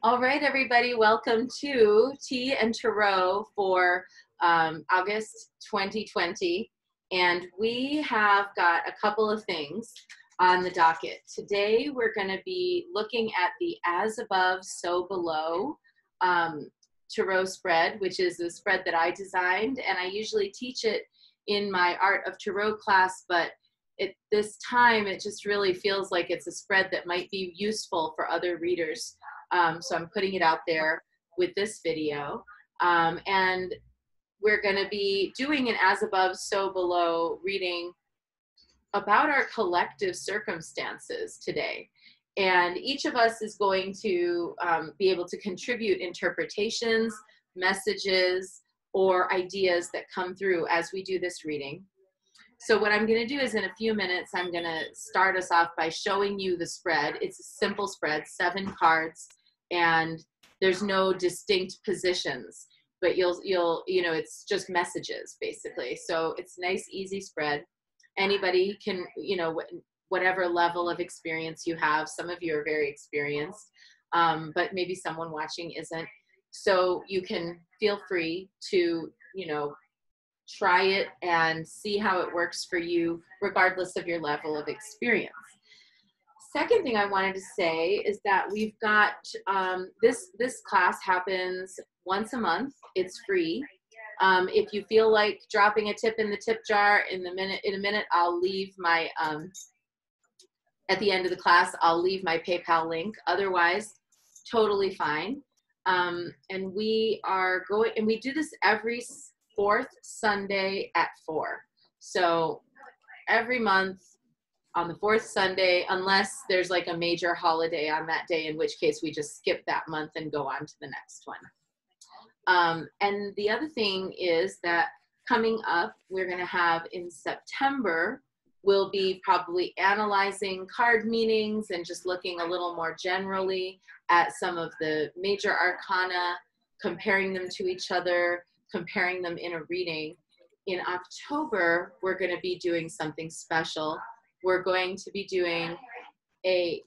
All right, everybody, welcome to Tea and Tarot for August 2020. And we have got a couple of things on the docket. Today, we're going to be looking at the As Above, So Below tarot spread, which is a spread that I designed. And I usually teach it in my Art of Tarot class, but this time it just really feels like it's a spread that might be useful for other readers. So I'm putting it out there with this video. And we're going to be doing an As Above, So Below reading about our collective circumstances today. And each of us is going to be able to contribute interpretations, messages, or ideas that come through as we do this reading. So what I'm going to do is in a few minutes, I'm going to start us off by showing you the spread. It's a simple spread, 7 cards, and there's no distinct positions, but you'll it's just messages basically. So it's a nice, easy spread. Anybody can, whatever level of experience you have. Some of you are very experienced, but maybe someone watching isn't. So you can feel free to, try it and see how it works for you, regardless of your level of experience. Second thing I wanted to say is that we've got this class happens once a month. It's free. If you feel like dropping a tip in the tip jar in a minute, I'll leave my at the end of the class, I'll leave my PayPal link. Otherwise, totally fine. And we are going, and we do this every 4th Sunday at 4. So every month on the 4th Sunday, unless there's like a major holiday on that day, in which case we just skip that month and go on to the next one. And the other thing is that coming up, we're going to have in September, we'll be probably analyzing card meanings and just looking a little more generally at some of the major arcana, comparing them to each other, comparing them in a reading. In October, we're going to be doing something special. We're going to be doing an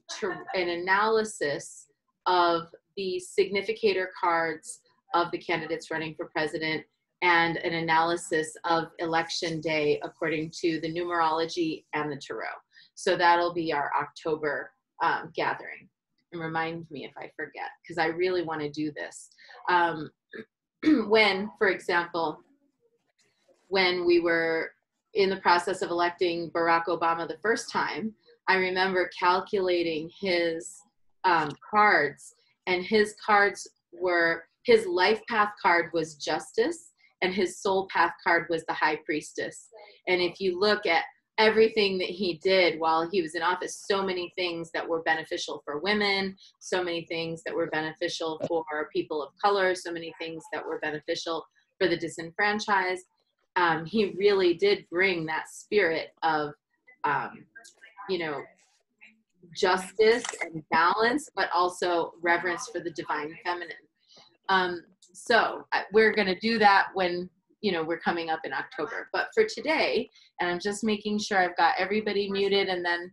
analysis of the significator cards of the candidates running for president and an analysis of election day according to the numerology and the tarot. So that'll be our October gathering. And remind me if I forget, because I really want to do this. When, for example, when we were in the process of electing Barack Obama the first time, I remember calculating his cards, and his cards were, his life path card was justice, and his soul path card was the high priestess. And if you look at everything that he did while he was in office, so many things that were beneficial for women, so many things that were beneficial for people of color, so many things that were beneficial for the disenfranchised. He really did bring that spirit of, justice and balance, but also reverence for the divine feminine. So we're going to do that when, we're coming up in October. But for today, and I'm just making sure I've got everybody muted, and then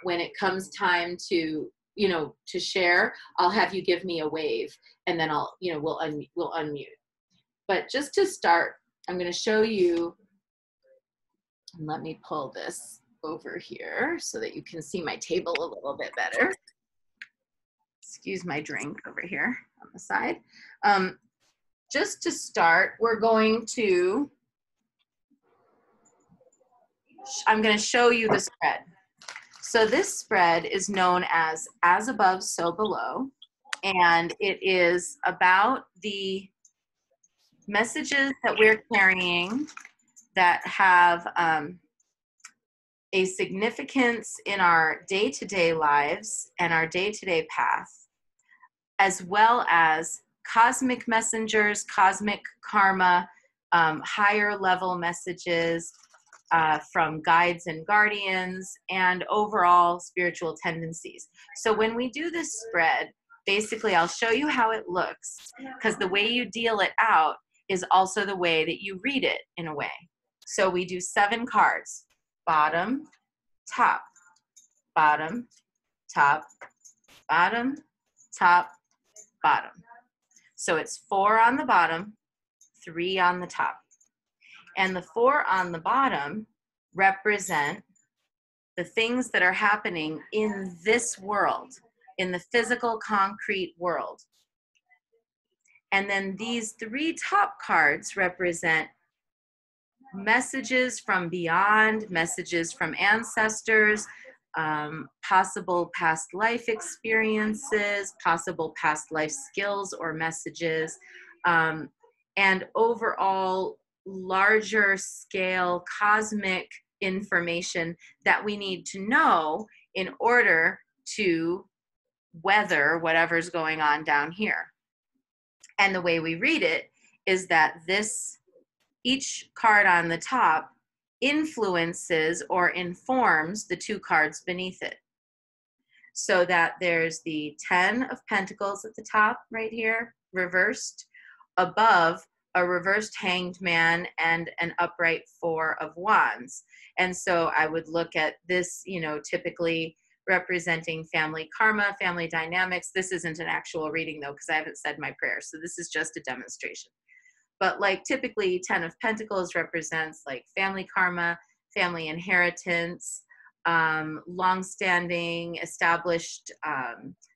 when it comes time to, to share, I'll have you give me a wave, and then we'll unmute. But just to start, I'm going to show you, and let me pull this over here so that you can see my table a little bit better. Excuse my drink over here on the side. Just to start, I'm going to show you the spread. So this spread is known as Above, So Below, and it is about the messages that we're carrying that have a significance in our day-to-day lives and our day-to-day path, as well as cosmic messengers, cosmic karma, higher level messages from guides and guardians, and overall spiritual tendencies. So when we do this spread, basically I'll show you how it looks, because the way you deal it out is also the way that you read it in a way. So we do 7 cards, bottom, top, bottom, top, bottom, top, bottom. So it's 4 on the bottom, 3 on the top. And the 4 on the bottom represent the things that are happening in this world, in the physical, concrete world. And then these 3 top cards represent messages from beyond, messages from ancestors, possible past life experiences, possible past life skills or messages, and overall larger scale cosmic information that we need to know in order to weather whatever's going on down here. And the way we read it is that each card on the top influences or informs the 2 cards beneath it. So that there's the 10 of Pentacles at the top right here, reversed, above a reversed Hanged Man and an upright 4 of Wands. And so I would look at this, typically representing family karma, family dynamics. This isn't an actual reading though, because I haven't said my prayers. So this is just a demonstration. But like typically 10 of Pentacles represents like family karma, family inheritance, long-standing established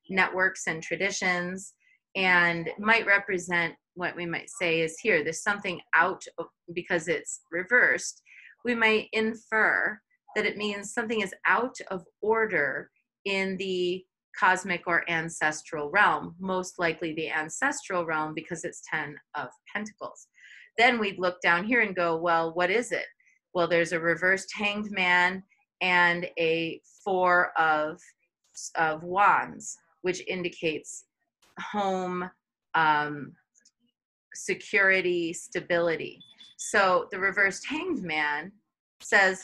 networks and traditions, and might represent what we might say is here, there's something out of, because it's reversed, we might infer that it means something is out of order in the cosmic or ancestral realm, most likely the ancestral realm because it's 10 of Pentacles. Then we'd look down here and go, well, what is it? Well, there's a reversed Hanged Man and a 4 of Wands, which indicates home, security, stability. So the reversed Hanged Man says,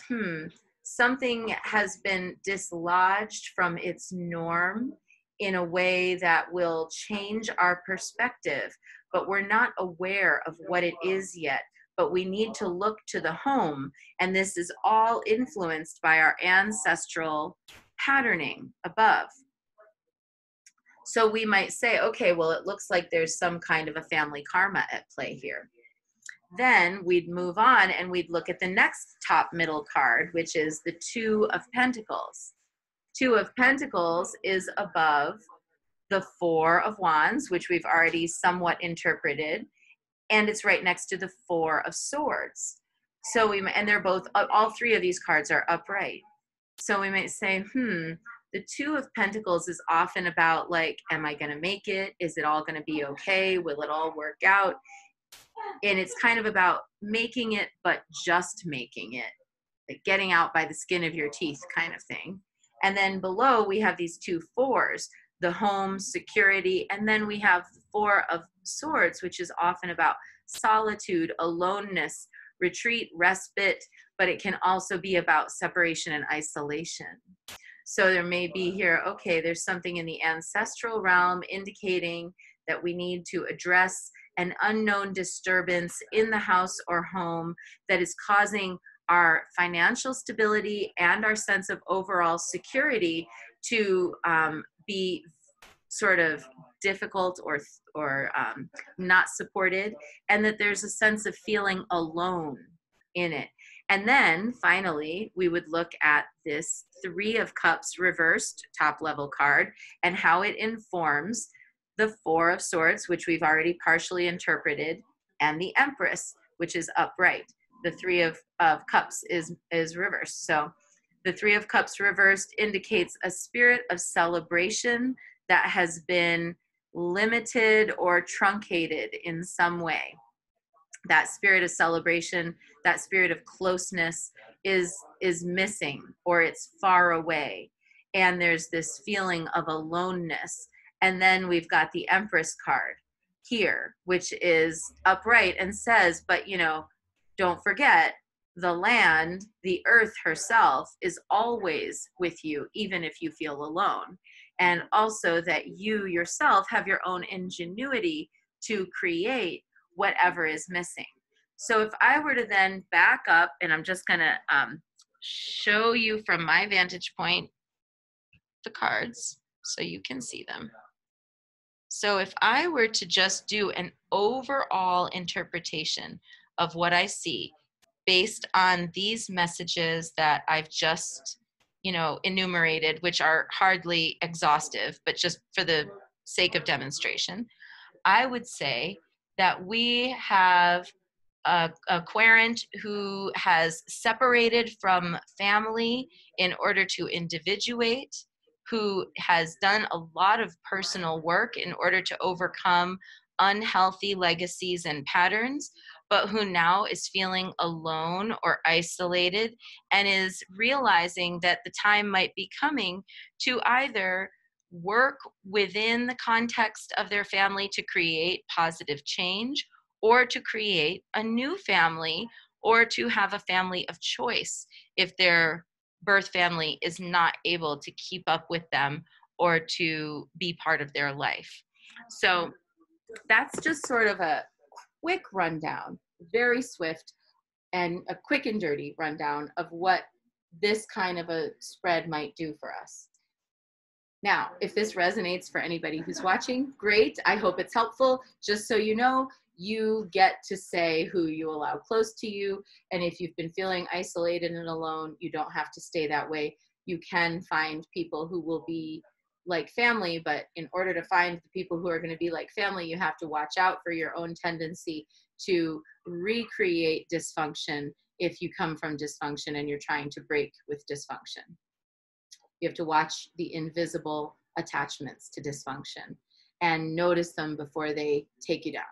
something has been dislodged from its norm in a way that will change our perspective, but we're not aware of what it is yet. But we need to look to the home, and this is all influenced by our ancestral patterning above. So we might say, okay, well, it looks like there's some kind of a family karma at play here. Then we'd move on and we'd look at the next top middle card, which is the 2 of Pentacles. 2 of Pentacles is above the 4 of Wands, which we've already somewhat interpreted, and it's right next to the 4 of Swords. So and they're both, all 3 of these cards are upright. So we might say, the 2 of Pentacles is often about like, am I going to make it? Is it all going to be okay? Will it all work out? And it's kind of about making it, but just making it, like getting out by the skin of your teeth kind of thing. And then below we have these 2 4s, the home, security, and then we have the 4 of Swords, which is often about solitude, aloneness, retreat, respite, but it can also be about separation and isolation. So there may be here, okay, there's something in the ancestral realm indicating that we need to address an unknown disturbance in the house or home that is causing our financial stability and our sense of overall security to be sort of difficult or not supported, and that there's a sense of feeling alone in it. And then finally, we would look at this 3 of Cups reversed top level card and how it informs the 4 of Swords, which we've already partially interpreted, and the Empress, which is upright. The 3 of Cups is reversed. So the 3 of Cups reversed indicates a spirit of celebration that has been limited or truncated in some way. That spirit of celebration, that spirit of closeness is missing, or it's far away. And there's this feeling of aloneness. And then we've got the Empress card here, which is upright and says, but don't forget, the land, the earth herself is always with you, even if you feel alone. And also that you yourself have your own ingenuity to create whatever is missing. So if I were to then back up, and I'm just going to show you from my vantage point the cards so you can see them. So if I were to just do an overall interpretation of what I see based on these messages that I've just, enumerated, which are hardly exhaustive, but just for the sake of demonstration, I would say that we have a querent who has separated from family in order to individuate, who has done a lot of personal work in order to overcome unhealthy legacies and patterns, but who now is feeling alone or isolated and is realizing that the time might be coming to either work within the context of their family to create positive change, or to create a new family, or to have a family of choice if their birth family is not able to keep up with them or to be part of their life. So that's just sort of a quick rundown, very swift, and a quick and dirty rundown of what this kind of a spread might do for us. Now, if this resonates for anybody who's watching, great. I hope it's helpful. Just so you know, you get to say who you allow close to you. And if you've been feeling isolated and alone, you don't have to stay that way. You can find people who will be like family, but in order to find the people who are going to be like family, you have to watch out for your own tendency to recreate dysfunction if you come from dysfunction and you're trying to break with dysfunction. You have to watch the invisible attachments to dysfunction and notice them before they take you down.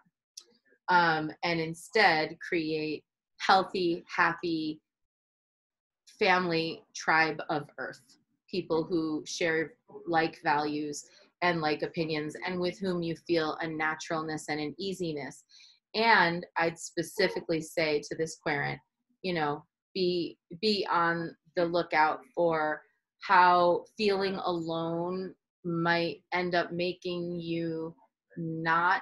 And instead create healthy, happy family tribe of earth, people who share like values and like opinions and with whom you feel a naturalness and an easiness. And I'd specifically say to this querent, be on the lookout for how feeling alone might end up making you not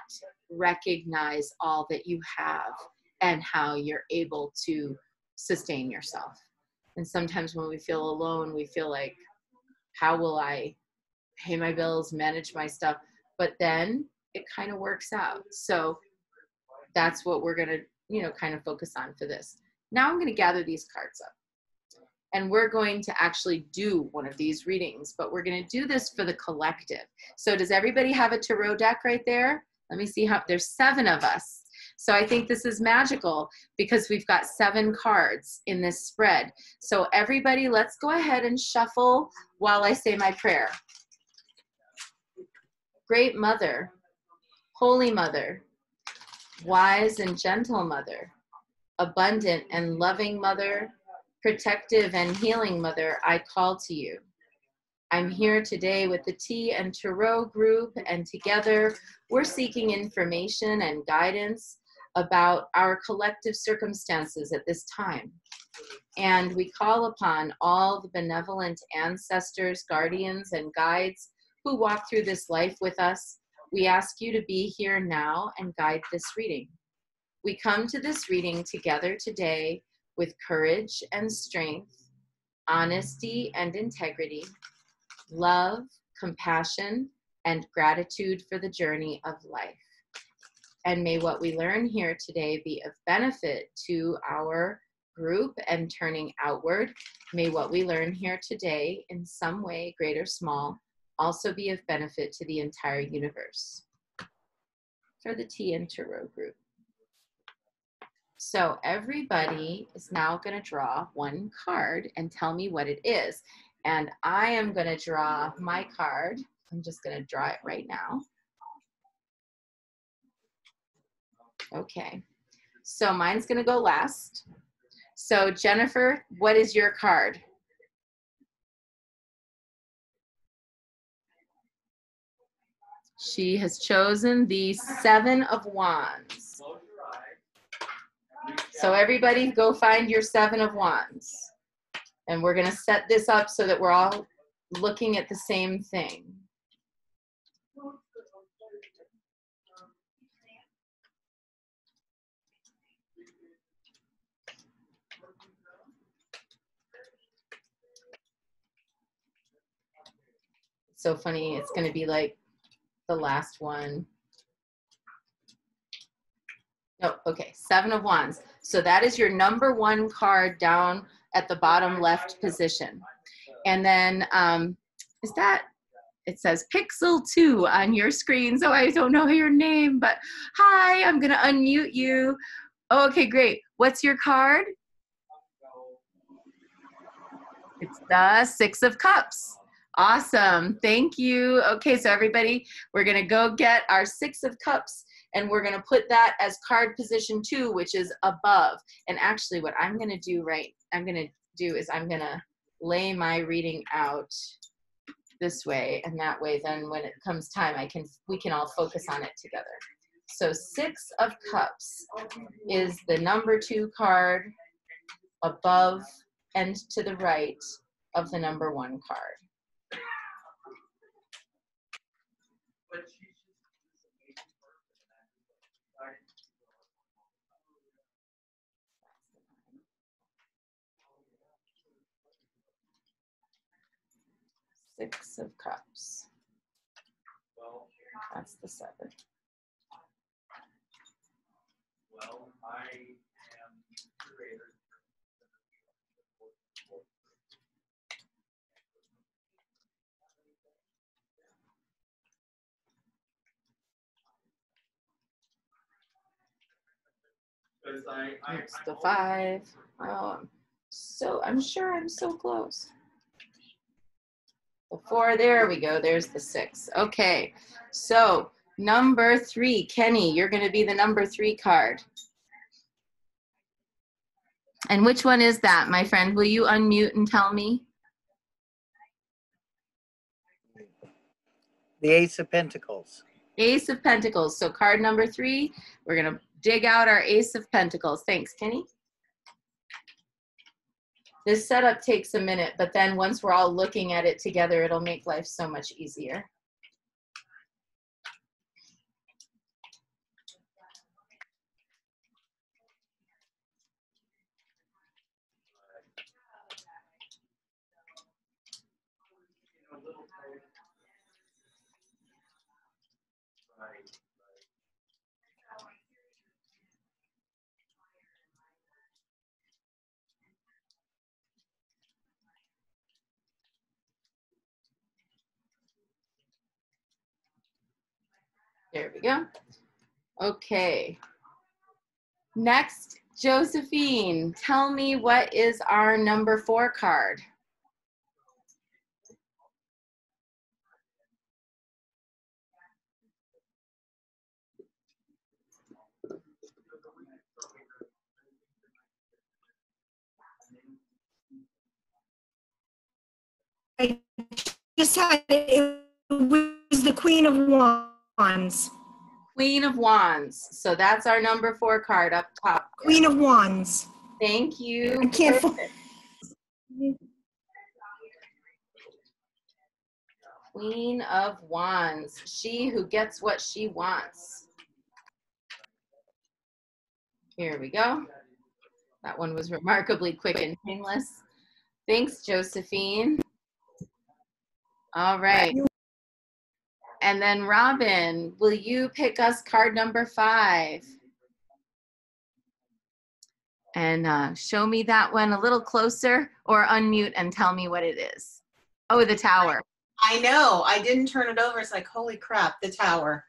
recognize all that you have and how you're able to sustain yourself. And sometimes when we feel alone, we feel like, how will I pay my bills, manage my stuff? But then it kind of works out. So that's what we're going to, kind of focus on for this. Now I'm going to gather these cards up. And we're going to actually do one of these readings, but we're going to do this for the collective. So does everybody have a tarot deck right there? Let me see how, there's 7 of us. So I think this is magical because we've got 7 cards in this spread. So everybody, let's go ahead and shuffle while I say my prayer. Great Mother, Holy Mother, wise and gentle Mother, abundant and loving Mother, protective and healing Mother, I call to you. I'm here today with the Tea and Tarot group, and together we're seeking information and guidance about our collective circumstances at this time. And we call upon all the benevolent ancestors, guardians, and guides who walk through this life with us. We ask you to be here now and guide this reading. We come to this reading together today with courage and strength, honesty and integrity, love, compassion, and gratitude for the journey of life. And may what we learn here today be of benefit to our group and turning outward. May what we learn here today, in some way, great or small, also be of benefit to the entire universe. For the Tea and Tarot group. So everybody is now going to draw one card and tell me what it is. And I am going to draw my card. I'm just going to draw it right now. Okay. So mine's going to go last. So Jennifer, what is your card? She has chosen the 7 of Wands. So everybody go find your 7 of Wands. And we're going to set this up so that we're all looking at the same thing. So funny, it's going to be like the last one. No, okay, 7 of Wands. So that is your number 1 card down at the bottom left position. And then is that, it says Pixel 2 on your screen, so I don't know your name, but hi, I'm gonna unmute you. Oh, okay, great. What's your card? It's the 6 of Cups. Awesome, thank you. Okay, so everybody, we're gonna go get our 6 of Cups and we're gonna put that as card position 2, which is above. And actually what I'm gonna do I'm gonna lay my reading out this way, and that way then when it comes time we can all focus on it together. So 6 of Cups is the number 2 card above and to the right of the number 1 card. Six of Cups. That's the 7. Well, I am curator. It's the 5. Oh, I'm sure I'm so close. The 4, there we go. There's the 6. Okay, so number 3, Kenny, you're going to be the number 3 card. And which one is that, my friend? Will you unmute and tell me? The Ace of Pentacles. Ace of Pentacles. So card number 3, we're going to dig out our Ace of Pentacles. Thanks, Kenny. This setup takes a minute, but then once we're all looking at it together, it'll make life so much easier. There we go. Okay. Next, Josephine, tell me what is our number 4 card? I just had it was the Queen of Wands. Queen of Wands. So that's our number 4 card up top. Queen of Wands. Thank you. I can't. Queen of Wands. She who gets what she wants. Here we go. That one was remarkably quick and painless. Thanks, Josephine. All right. And then Robin, will you pick us card number 5? And show me that one a little closer, or unmute and tell me what it is. Oh, the Tower. I know. I didn't turn it over. It's like, holy crap, the Tower.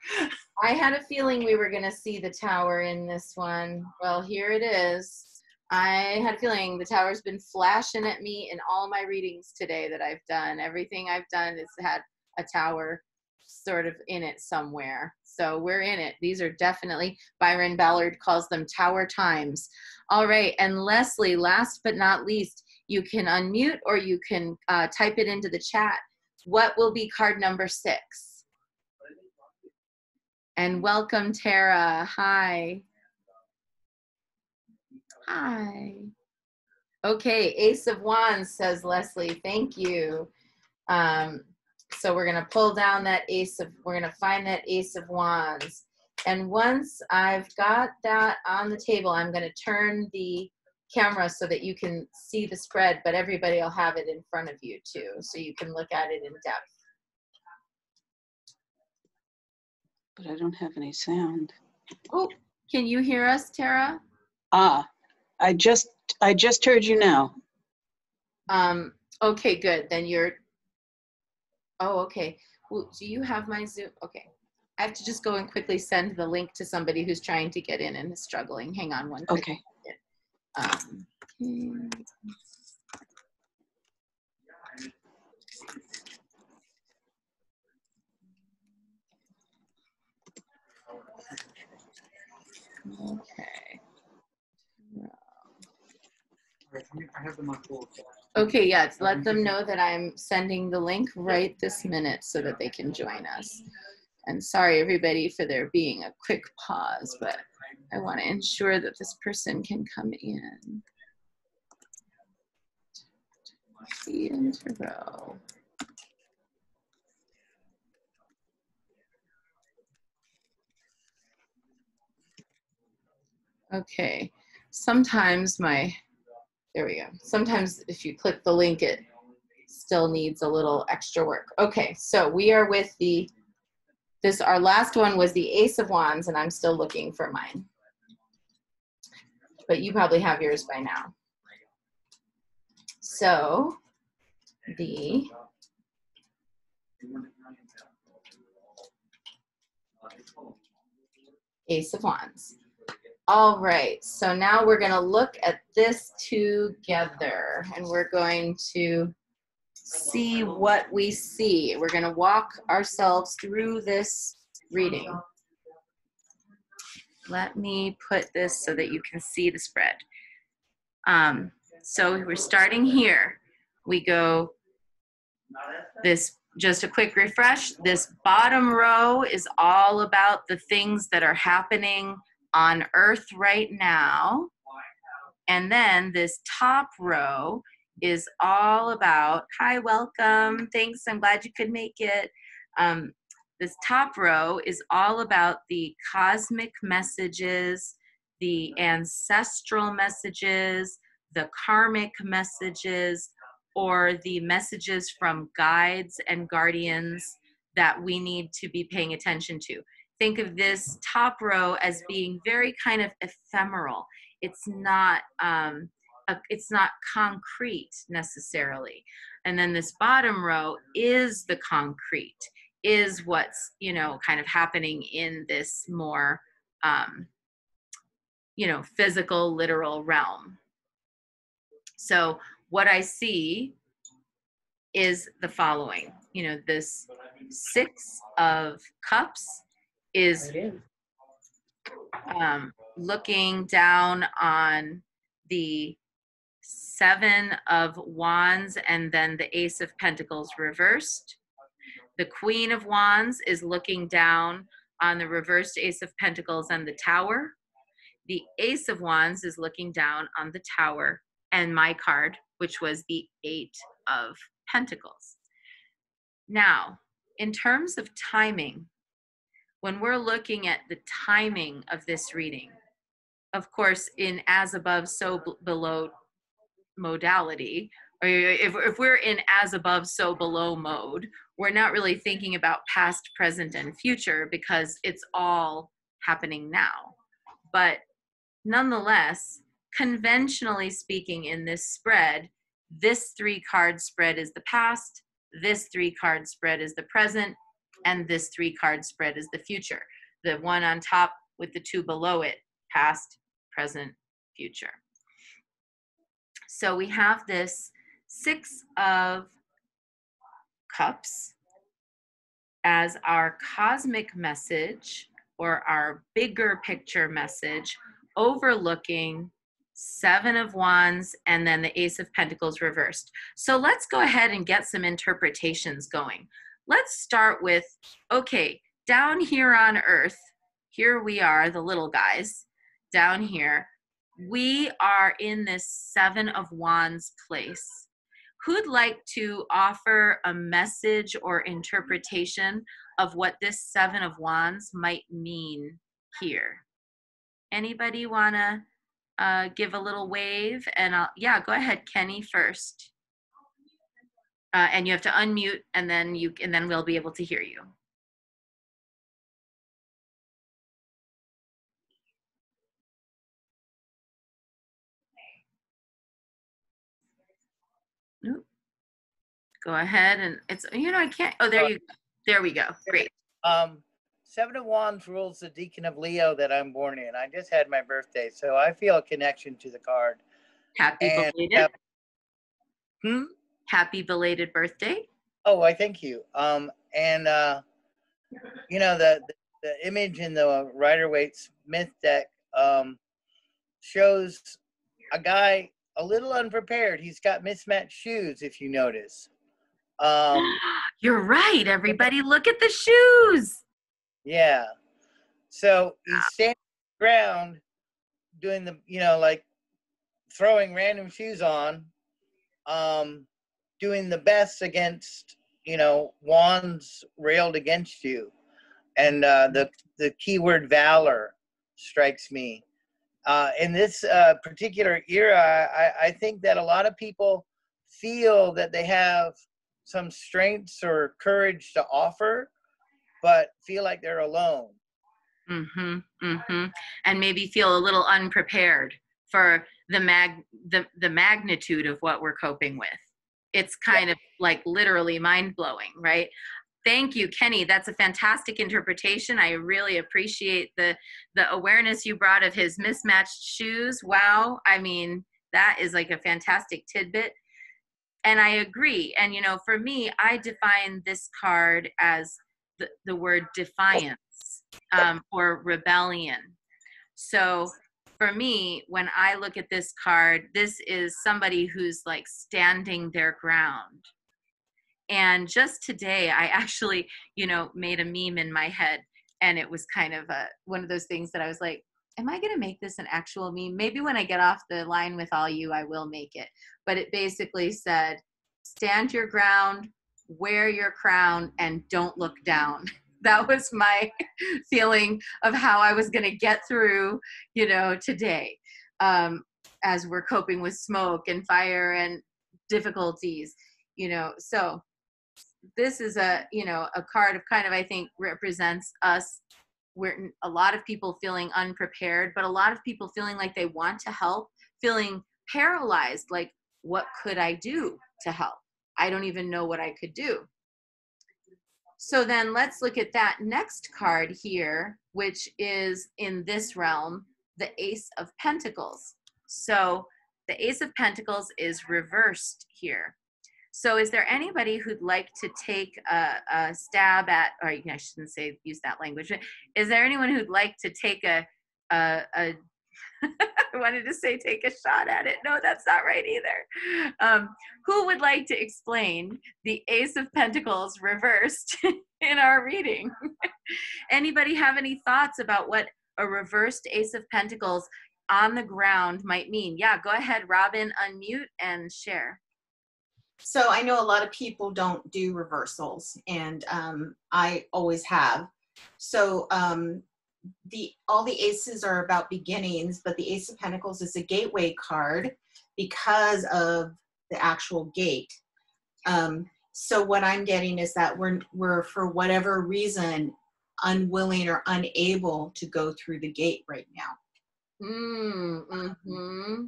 I had a feeling we were going to see the Tower in this one. Well, here it is. I had a feeling the Tower's been flashing at me in all my readings today that I've done. Everything I've done has had a Tower sort of in it somewhere. So we're in it. These are definitely, Byron Ballard calls them Tower times. All right, and Leslie, last but not least, you can unmute or you can type it into the chat. What will be card number 6? And welcome, Tara. Hi. Hi. Okay, Ace of Wands, says Leslie. Thank you. So we're going to pull down that we're going to find that Ace of Wands. And once I've got that on the table, I'm going to turn the camera so that you can see the spread, but everybody will have it in front of you too, so you can look at it in depth. but I don't have any sound. Oh, can you hear us, Tara? Ah, I just heard you now. Okay, good. Then you're, oh, okay. Well, do you have my Zoom? Okay. I have to just go and quickly send the link to somebody who's trying to get in and is struggling. Hang on one quick Okay. second. Okay. Okay, yeah, let them know that I'm sending the link right this minute so that they can join us. And sorry, everybody, for there being a quick pause, but I want to ensure that this person can come in. See intro. Okay, sometimes there we go. Sometimes if you click the link, it still needs a little extra work. Okay, so we are with our last one was the Ace of Wands, and I'm still looking for mine. But you probably have yours by now. So the Ace of Wands. All right, so now we're gonna look at this together, and we're going to see what we see. We're gonna walk ourselves through this reading. Let me put this so that you can see the spread. So we're starting here. We go just a quick refresh. This bottom row is all about the things that are happening on Earth right now. And then this top row is all about, hi, welcome, thanks, I'm glad you could make it. This top row is all about the cosmic messages, the ancestral messages, the karmic messages, or the messages from guides and guardians that we need to be paying attention to. Think of this top row as being very kind of ephemeral. It's not concrete necessarily. And then this bottom row is the concrete, is what's, kind of happening in this more, physical, literal realm. So what I see is the following. This Six of Cups is looking down on the Seven of Wands and then the Ace of Pentacles reversed. The Queen of Wands is looking down on the reversed Ace of Pentacles and the Tower. The Ace of Wands is looking down on the Tower and my card, which was the Eight of Pentacles. Now, in terms of timing, when we're looking at the timing of this reading, of course, in as above, so below modality, or if we're in as above, so below mode, we're not really thinking about past, present, and future because it's all happening now. But nonetheless, conventionally speaking in this spread, this 3-card spread is the past, this 3-card spread is the present, and this 3-card spread is the future. The one on top with the 2 below it, past, present, future. So we have this 6 of Cups as our cosmic message or our bigger picture message overlooking 7 of Wands and then the Ace of Pentacles reversed. So let's go ahead and get some interpretations going. Let's start with, okay, down here on Earth, here we are, the little guys, down here, we are in this 7 of Wands place. Who'd like to offer a message or interpretation of what this 7 of Wands might mean here? Anybody wanna give a little wave? And yeah, go ahead, Kenny first. And you have to unmute, and then we'll be able to hear you. go ahead and it's, I can't, oh, there we go. Great. 7 of Wands rules the Deacon of Leo that I'm born in. I just had my birthday, so I feel a connection to the card. Happy And belated. hmm? Happy belated birthday. Oh, I thank you. And the image in the Rider-Waite's myth deck shows a guy a little unprepared. He's got mismatched shoes, if you notice. You're right. Everybody look at the shoes. Yeah. So he's standing on the ground doing the, like throwing random shoes on, doing the best against, wands railed against you. And the keyword valor strikes me. In this particular era, I think that a lot of people feel that they have some strengths or courage to offer, but feel like they're alone. Mm-hmm. Mm-hmm. And maybe feel a little unprepared for the magnitude of what we're coping with. It's kind of like literally mind-blowing, right? Thank you, Kenny. That's a fantastic interpretation. I really appreciate the awareness you brought of his mismatched shoes. Wow. I mean, that is like a fantastic tidbit. And I agree. And, for me, I define this card as the word defiance or rebellion. So for me, when I look at this card, this is somebody who's like standing their ground. And just today, I actually, made a meme in my head, and it was kind of one of those things that I was like, am I going to make this an actual meme? Maybe when I get off the line with all you, I will make it. But it basically said, stand your ground, wear your crown, and don't look down. That was my feeling of how I was going to get through, today, as we're coping with smoke and fire and difficulties, so this is a card of kind of, I think, represents us. We're a lot of people feeling unprepared, but a lot of people feeling like they want to help, feeling paralyzed, like, what could I do to help? I don't even know what I could do. So then let's look at that next card here, which is in this realm, the Ace of Pentacles. So the Ace of Pentacles is reversed here. So is there anybody who'd like to take a stab at, or I shouldn't say use that language. Is there anyone who'd like to take I wanted to say take a shot at it. No, that's not right either. Who would like to explain the Ace of Pentacles reversed in our reading? Anybody have any thoughts about what a reversed Ace of Pentacles on the ground might mean? Yeah, go ahead, Robin, unmute and share. So I know a lot of people don't do reversals, and I always have. So all the aces are about beginnings, but the Ace of Pentacles is a gateway card because of the actual gate. So what I'm getting is that we're for whatever reason unwilling or unable to go through the gate right now. Mm-hmm.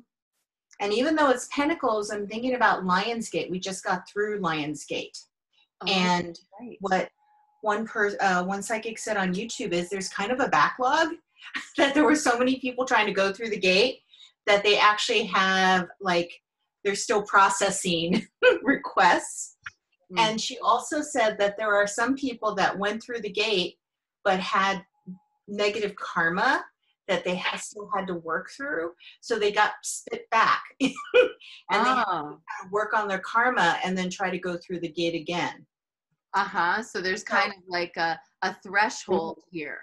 And even though it's Pentacles, I'm thinking about Lionsgate. We just got through Lionsgate. Oh, And right. what one psychic said on YouTube is there's kind of a backlog that there were so many people trying to go through the gate that they actually have, like, they're still processing requests. Mm. And she also said that there are some people that went through the gate but had negative karma that they still had to work through. So they got spit back and they had to work on their karma and then try to go through the gate again. Uh-huh. So there's kind of like a threshold here.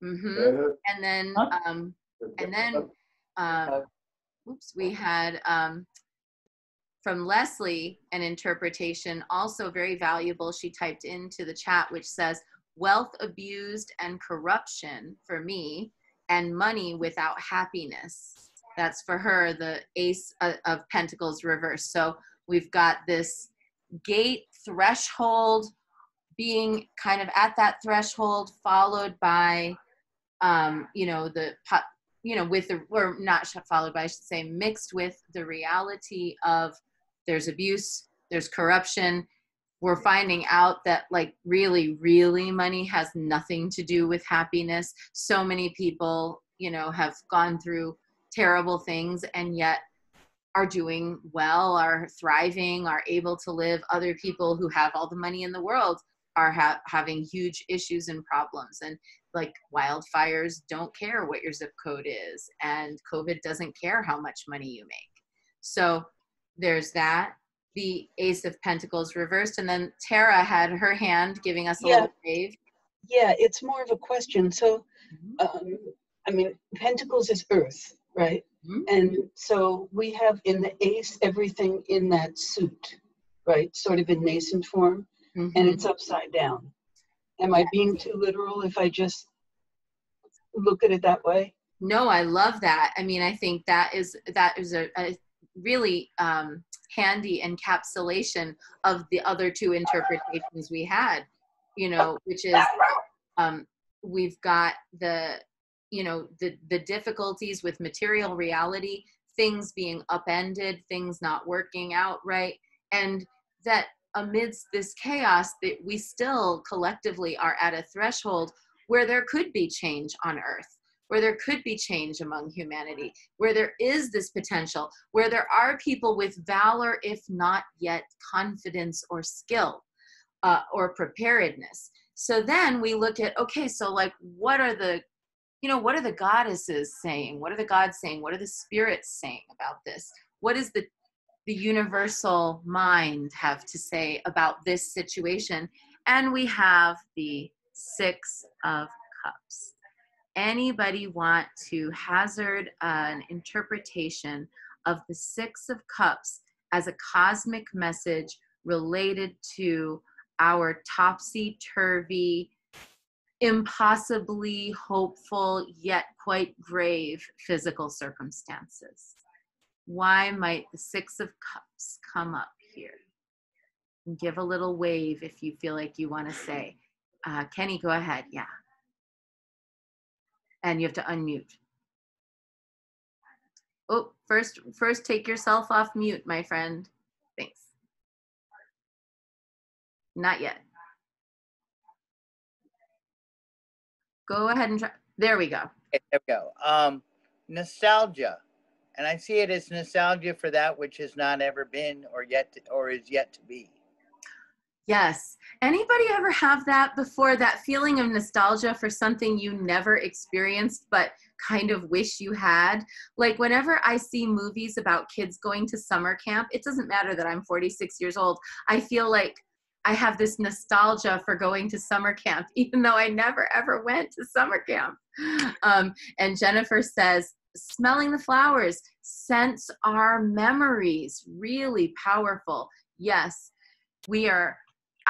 Mm-hmm. And then oops, we had from Leslie an interpretation, also very valuable. She typed into the chat, which says, wealth abused and corruption for me, and money without happiness. That's for her, the Ace of Pentacles reversed. So we've got this gate threshold, being kind of at that threshold, followed by, with the, or not followed by, I should say, mixed with the reality of there's abuse, there's corruption. We're finding out that like really, really money has nothing to do with happiness. So many people, you know, have gone through terrible things and yet are doing well, are thriving, are able to live. Other people who have all the money in the world are having huge issues and problems. And like wildfires don't care what your zip code is, and COVID doesn't care how much money you make. So there's that. The Ace of Pentacles reversed, and then Tara had her hand giving us a little wave. Yeah, it's more of a question. So, I mean, Pentacles is Earth, right? Mm-hmm. And so we have in the Ace everything in that suit, right? Sort of in nascent form, Mm-hmm. and it's upside down. Am I being too literal if I just look at it that way? No, I love that. I mean, I think that is a really handy encapsulation of the other two interpretations we had, you know, which is we've got the, you know, the difficulties with material reality, things being upended, things not working out right, and that amidst this chaos that we still collectively are at a threshold where there could be change on Earth, where there could be change among humanity, where there is this potential, where there are people with valor, if not yet confidence or skill or preparedness. So then we look at, okay, so like, what are the, you know, what are the goddesses saying? What are the gods saying? What are the spirits saying about this? What does the universal mind have to say about this situation? And we have the Six of Cups. Anybody want to hazard an interpretation of the Six of Cups as a cosmic message related to our topsy-turvy, impossibly hopeful, yet quite grave physical circumstances? Why might the Six of Cups come up here? And give a little wave if you feel like you want to say. Kenny, go ahead. Yeah. And you have to unmute. Oh, first take yourself off mute, my friend. Thanks. Not yet. Go ahead and try. There we go. Okay, there we go. Nostalgia. And I see it as nostalgia for that which has not ever been or is yet to be. Yes. Anybody ever have that before, that feeling of nostalgia for something you never experienced but kind of wish you had? Like whenever I see movies about kids going to summer camp, it doesn't matter that I'm 46 years old. I feel like I have this nostalgia for going to summer camp, even though I never ever went to summer camp. And Jennifer says, smelling the flowers, scents our memories, really powerful. Yes, we are.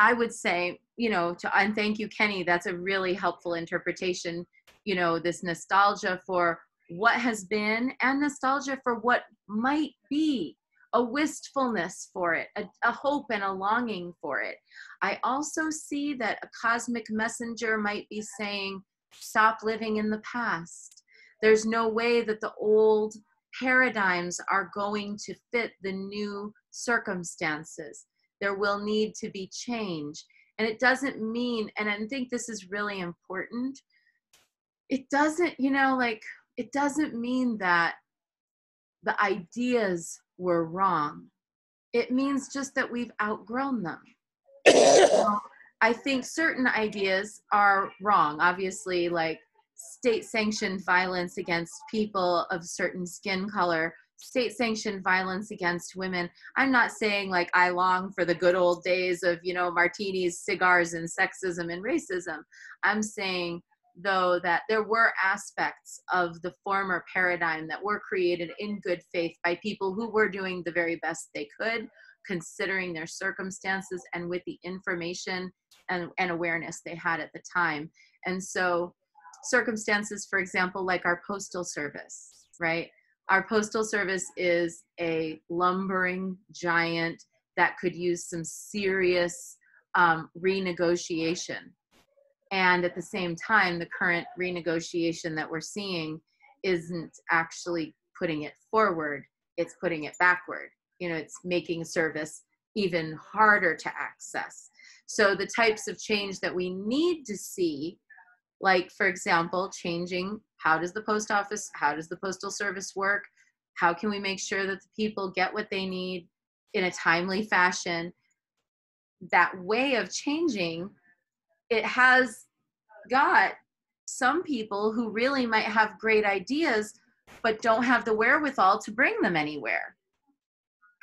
I would say, you know, and thank you, Kenny, that's a really helpful interpretation, you know, this nostalgia for what has been and nostalgia for what might be, a wistfulness for it, a hope and a longing for it. I also see that a cosmic messenger might be saying, stop living in the past. There's no way that the old paradigms are going to fit the new circumstances. There will need to be change. And it doesn't mean, and I think this is really important, it doesn't, you know, like, it doesn't mean that the ideas were wrong. It means just that we've outgrown them. I think certain ideas are wrong. Obviously, like state-sanctioned violence against people of certain skin color, state-sanctioned violence against women. I'm not saying like I long for the good old days of, you know, martinis, cigars, and sexism and racism. I'm saying, though, that there were aspects of the former paradigm that were created in good faith by people who were doing the very best they could, considering their circumstances and with the information and awareness they had at the time. And so circumstances, for example, like our postal service, right? Our postal service is a lumbering giant that could use some serious renegotiation. And at the same time, the current renegotiation that we're seeing isn't actually putting it forward, it's putting it backward. You know, it's making service even harder to access. So the types of change that we need to see, like, for example, changing how does the post office, how does the postal service work? How can we make sure that the people get what they need in a timely fashion? That way of changing, it has got some people who really might have great ideas, but don't have the wherewithal to bring them anywhere.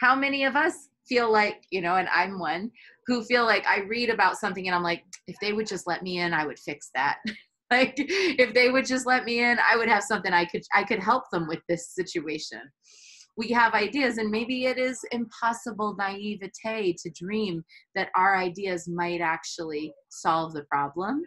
How many of us feel like, you know, and I'm one, who feel like I read about something and I'm like, if they would just let me in, I would fix that. Like, if they would just let me in, I would have something I could help them with this situation. We have ideas, and maybe it is impossible naivete to dream that our ideas might actually solve the problem.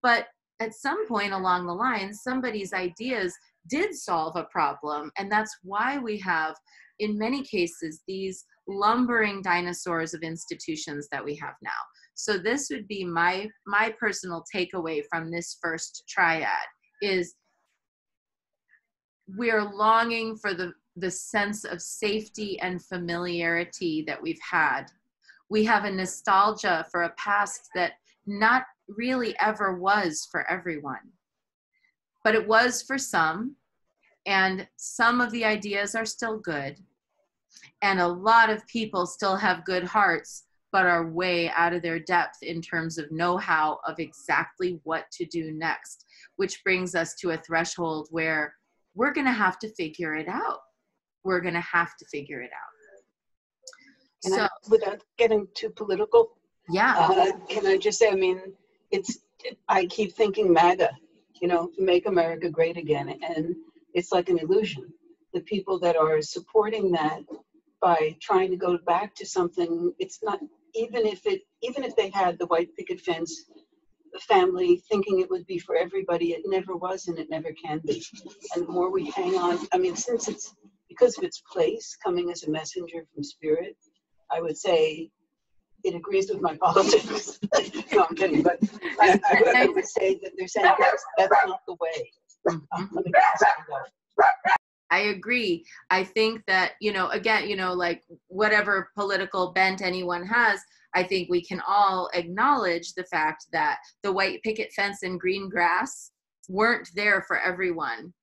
But at some point along the line, somebody's ideas did solve a problem. And that's why we have, in many cases, these lumbering dinosaurs of institutions that we have now. So this would be my personal takeaway from this first triad is we're longing for the sense of safety and familiarity that we've had. We have a nostalgia for a past that not really ever was for everyone, but it was for some, and some of the ideas are still good, and a lot of people still have good hearts, but are way out of their depth in terms of know-how of exactly what to do next, which brings us to a threshold where we're going to have to figure it out. We're going to have to figure it out. Without getting too political, Yeah. can I just say, I mean, I keep thinking MAGA, you know, make America great again. And it's like an illusion. The people that are supporting that by trying to go back to something, it's not, even if they had the white picket fence, the family thinking it would be for everybody, it never was and it never can be. And the more we hang on, I mean, since it's because of its place, coming as a messenger from spirit, I would say it agrees with my politics. No, I'm kidding, but I would say that they're saying that's not the way. Let me go. I agree. I think that, you know, again, you know, like whatever political bent anyone has, I think we can all acknowledge the fact that the white picket fence and green grass weren't there for everyone.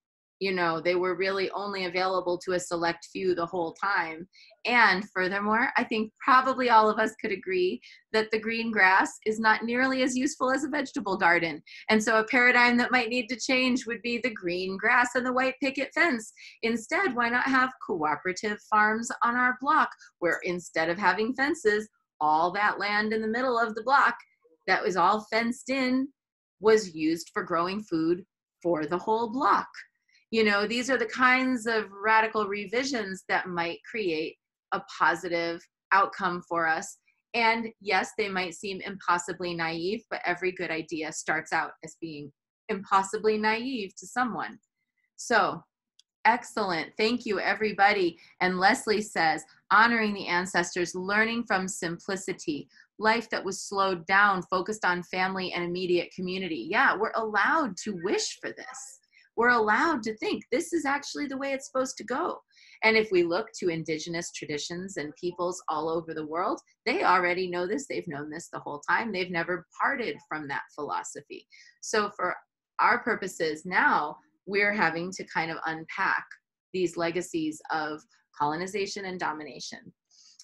You know, they were really only available to a select few the whole time. And furthermore, I think probably all of us could agree that the green grass is not nearly as useful as a vegetable garden. And so a paradigm that might need to change would be the green grass and the white picket fence. Instead, why not have cooperative farms on our block where instead of having fences, all that land in the middle of the block that was all fenced in was used for growing food for the whole block. You know, these are the kinds of radical revisions that might create a positive outcome for us. And yes, they might seem impossibly naive, but every good idea starts out as being impossibly naive to someone. So, excellent. Thank you, everybody. And Leslie says, honoring the ancestors, learning from simplicity, life that was slowed down, focused on family and immediate community. Yeah, we're allowed to wish for this. We're allowed to think this is actually the way it's supposed to go. And if we look to indigenous traditions and peoples all over the world, they already know this. They've known this the whole time. They've never parted from that philosophy. So for our purposes now, we're having to kind of unpack these legacies of colonization and domination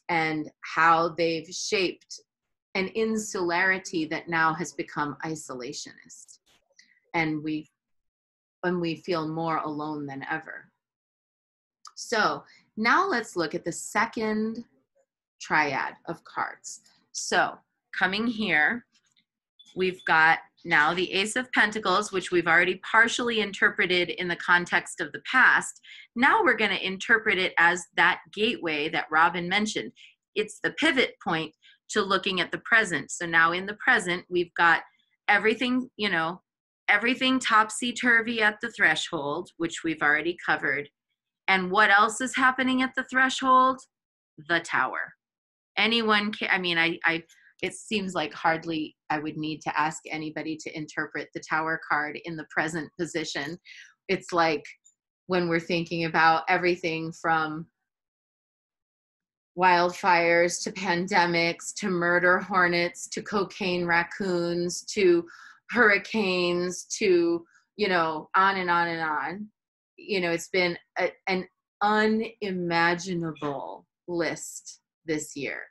and how they've shaped an insularity that now has become isolationist. And we feel more alone than ever. So now let's look at the second triad of cards. So coming here, we've got now the Ace of Pentacles, which we've already partially interpreted in the context of the past. Now we're going to interpret it as that gateway that Robin mentioned. It's the pivot point to looking at the present. So now in the present, we've got everything, you know, everything topsy-turvy at the threshold, which we've already covered. And what else is happening at the threshold? The Tower. Anyone can, I mean, it seems like hardly I would need to ask anybody to interpret the Tower card in the present position. It's like when we're thinking about everything from wildfires to pandemics to murder hornets to cocaine raccoons to hurricanes to, you know, on and on and on. You know, it's been an unimaginable list this year.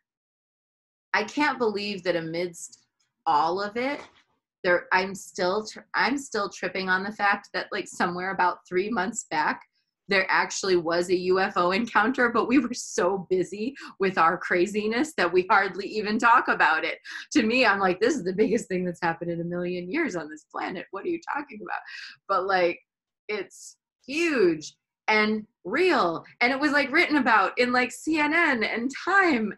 I can't believe that amidst all of it, I'm still tripping on the fact that like somewhere about 3 months back, there actually was a UFO encounter, but we were so busy with our craziness that we hardly even talk about it. To me, I'm like, this is the biggest thing that's happened in a million years on this planet. What are you talking about? But like, it's huge and real. And it was like written about in like CNN and Time.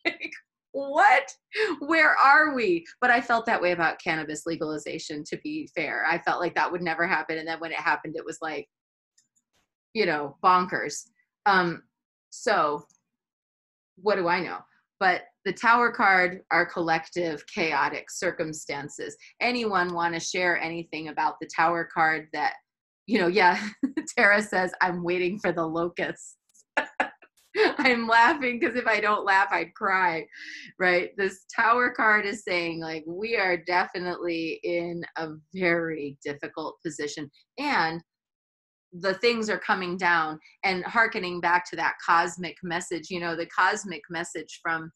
Like, what? Where are we? But I felt that way about cannabis legalization, to be fair. I felt like that would never happen. And then when it happened, it was like, you know, bonkers. So what do I know? But the Tower card are collective chaotic circumstances. Anyone want to share anything about the Tower card that, you know, yeah, Tara says, I'm waiting for the locusts. I'm laughing because if I don't laugh, I'd cry, right? This Tower card is saying like, we are definitely in a very difficult position. And the things are coming down, and hearkening back to that cosmic message, you know, the cosmic message from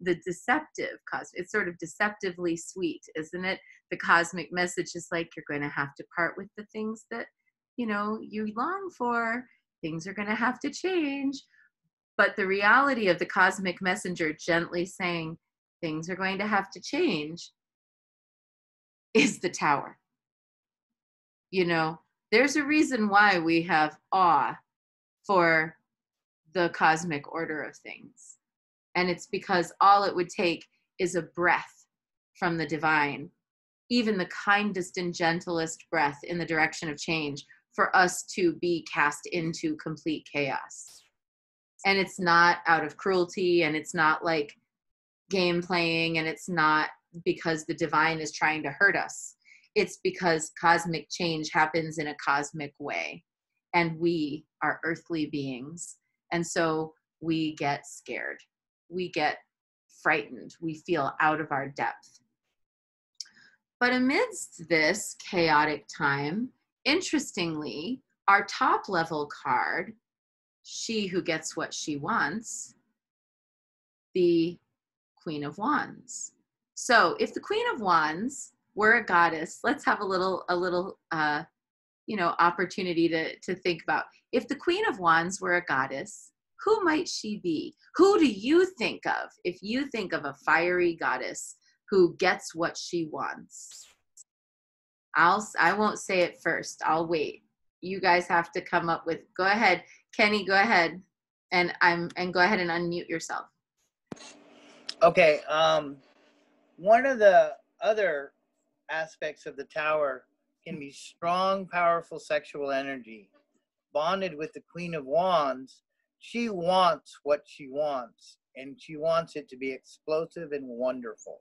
the deceptive cosmic, it's sort of deceptively sweet, isn't it? The cosmic message is like, you're going to have to part with the things that, you know, you long for. Things are going to have to change. But the reality of the cosmic messenger gently saying things are going to have to change is the Tower. You know, there's a reason why we have awe for the cosmic order of things. And it's because all it would take is a breath from the divine, even the kindest and gentlest breath in the direction of change, for us to be cast into complete chaos. And it's not out of cruelty, and it's not like game playing, and it's not because the divine is trying to hurt us. It's because cosmic change happens in a cosmic way, and we are earthly beings. And so we get scared. We get frightened. We feel out of our depth. But amidst this chaotic time, interestingly, our top level card, she who gets what she wants, the Queen of Wands. So if the Queen of Wands were a goddess, let's have a little you know, opportunity to think about. If the Queen of Wands were a goddess, who might she be? Who do you think of if you think of a fiery goddess who gets what she wants? I won't say it first. I'll wait. You guys have to come up with, go ahead. Kenny, go ahead. And go ahead and unmute yourself. Okay. One of the other aspects of the Tower can be strong, powerful sexual energy. Bonded with the Queen of Wands, she wants what she wants, and she wants it to be explosive and wonderful.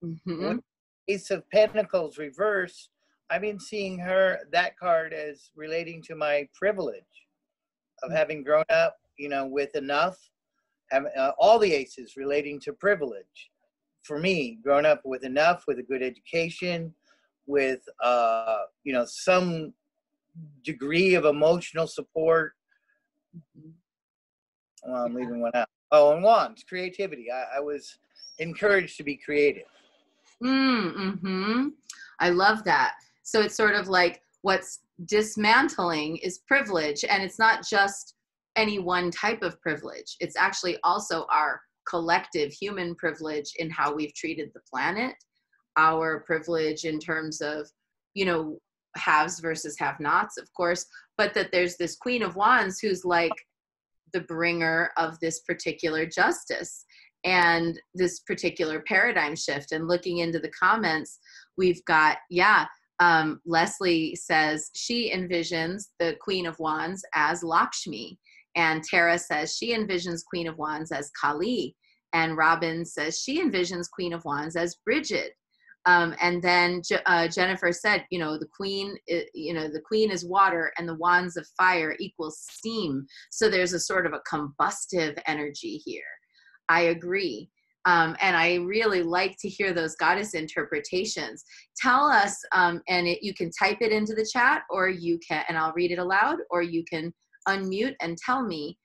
Mm-hmm. With Ace of Pentacles reverse, I've been seeing that card as relating to my privilege of having grown up, you know, with enough, all the aces relating to privilege. For me, growing up with enough, with a good education, with, you know, some degree of emotional support. Well, I'm leaving one out. Oh, and Wands, creativity. I was encouraged to be creative. Mm-hmm. I love that. So it's sort of like what's dismantling is privilege, and it's not just any one type of privilege. It's actually also our collective human privilege in how we've treated the planet, our privilege in terms of, you know, haves versus have-nots, of course, but that there's this Queen of Wands who's like the bringer of this particular justice and this particular paradigm shift. And looking into the comments, we've got, Leslie says she envisions the Queen of Wands as Lakshmi. And Tara says she envisions Queen of Wands as Kali. And Robin says she envisions Queen of Wands as Bridget. And then Jennifer said, the queen, the queen is water and the wands of fire equals steam. So there's a sort of a combustive energy here. I agree. And I really like to hear those goddess interpretations. Tell us, you can type it into the chat, or you can, and I'll read it aloud, or you can unmute and tell me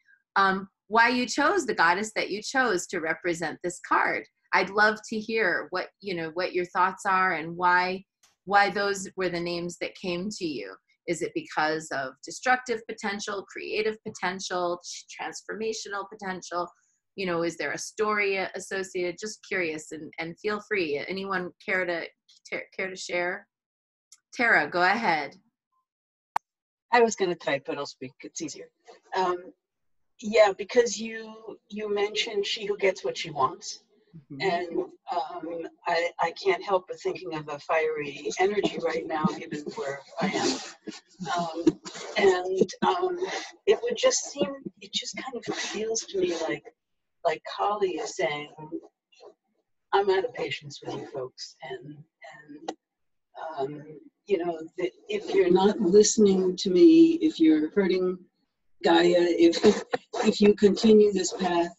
why you chose the goddess that you chose to represent this card. I'd love to hear what your thoughts are and why those were the names that came to you. Is it because of destructive potential, creative potential, transformational potential? Is there a story associated? Just curious, and feel free. Anyone care to share? Tara, go ahead. I was going to type, but I'll speak. It's easier. Yeah, because you mentioned she who gets what she wants. And I can't help but thinking of a fiery energy right now, given where I am. It would just seem, it just kind of feels to me like Kali is saying, I'm out of patience with you folks. If you're not listening to me, if you're hurting Gaia, if you continue this path,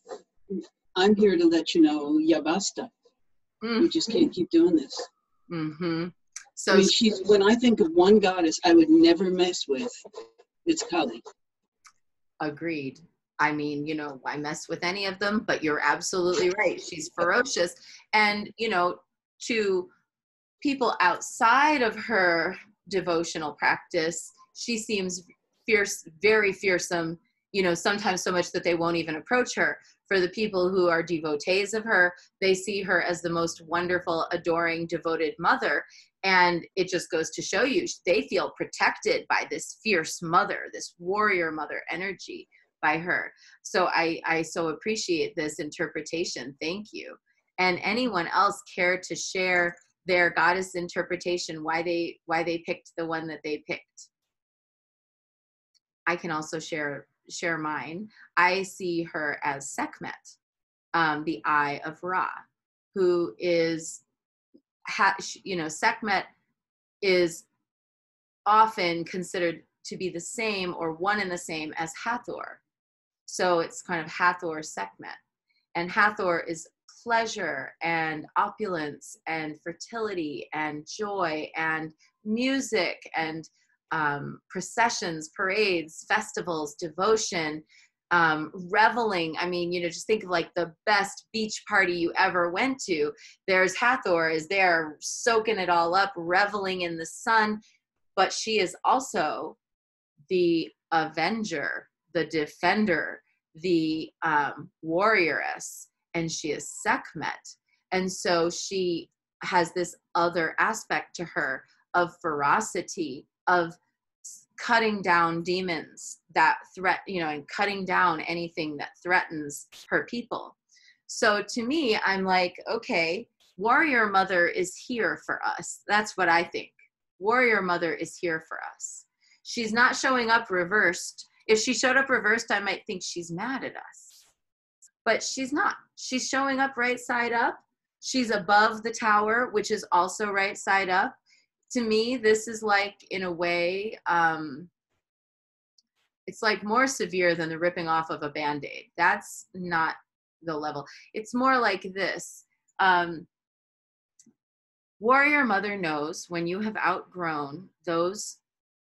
I'm here to let you know, ya basta. We just can't keep doing this. Mm-hmm. So I mean, when I think of one goddess I would never mess with, it's Kali. Agreed. I mean, why mess with any of them? But you're absolutely right. She's ferocious. And, to people outside of her devotional practice, she seems fierce, very fearsome, sometimes so much that they won't even approach her. For the people who are devotees of her, they see her as the most wonderful, adoring, devoted mother. And it just goes to show you, they feel protected by this fierce mother, this warrior mother energy by her. So I so appreciate this interpretation. Thank you. And anyone else care to share their goddess interpretation, why they picked the one that they picked? I can also share mine. I see her as Sekhmet, the Eye of Ra, who is, Sekhmet is often considered to be the same or one and the same as Hathor. So it's kind of Hathor Sekhmet. And Hathor is pleasure and opulence and fertility and joy and music and processions, parades, festivals, devotion, reveling. I mean, just think of like the best beach party you ever went to. There's Hathor is there soaking it all up, reveling in the sun. But she is also the avenger, the defender, the warrioress, and she is Sekhmet. And so she has this other aspect to her of ferocity, of cutting down demons that and cutting down anything that threatens her people. So to me, I'm like, okay, warrior mother is here for us. That's what I think. Warrior mother is here for us. She's not showing up reversed. If she showed up reversed, I might think she's mad at us. But she's not. She's showing up right side up. She's above the tower, which is also right side up. To me, this is like, in a way, it's like more severe than the ripping off of a Band-Aid. That's not the level. It's more like this. Warrior mother knows when you have outgrown those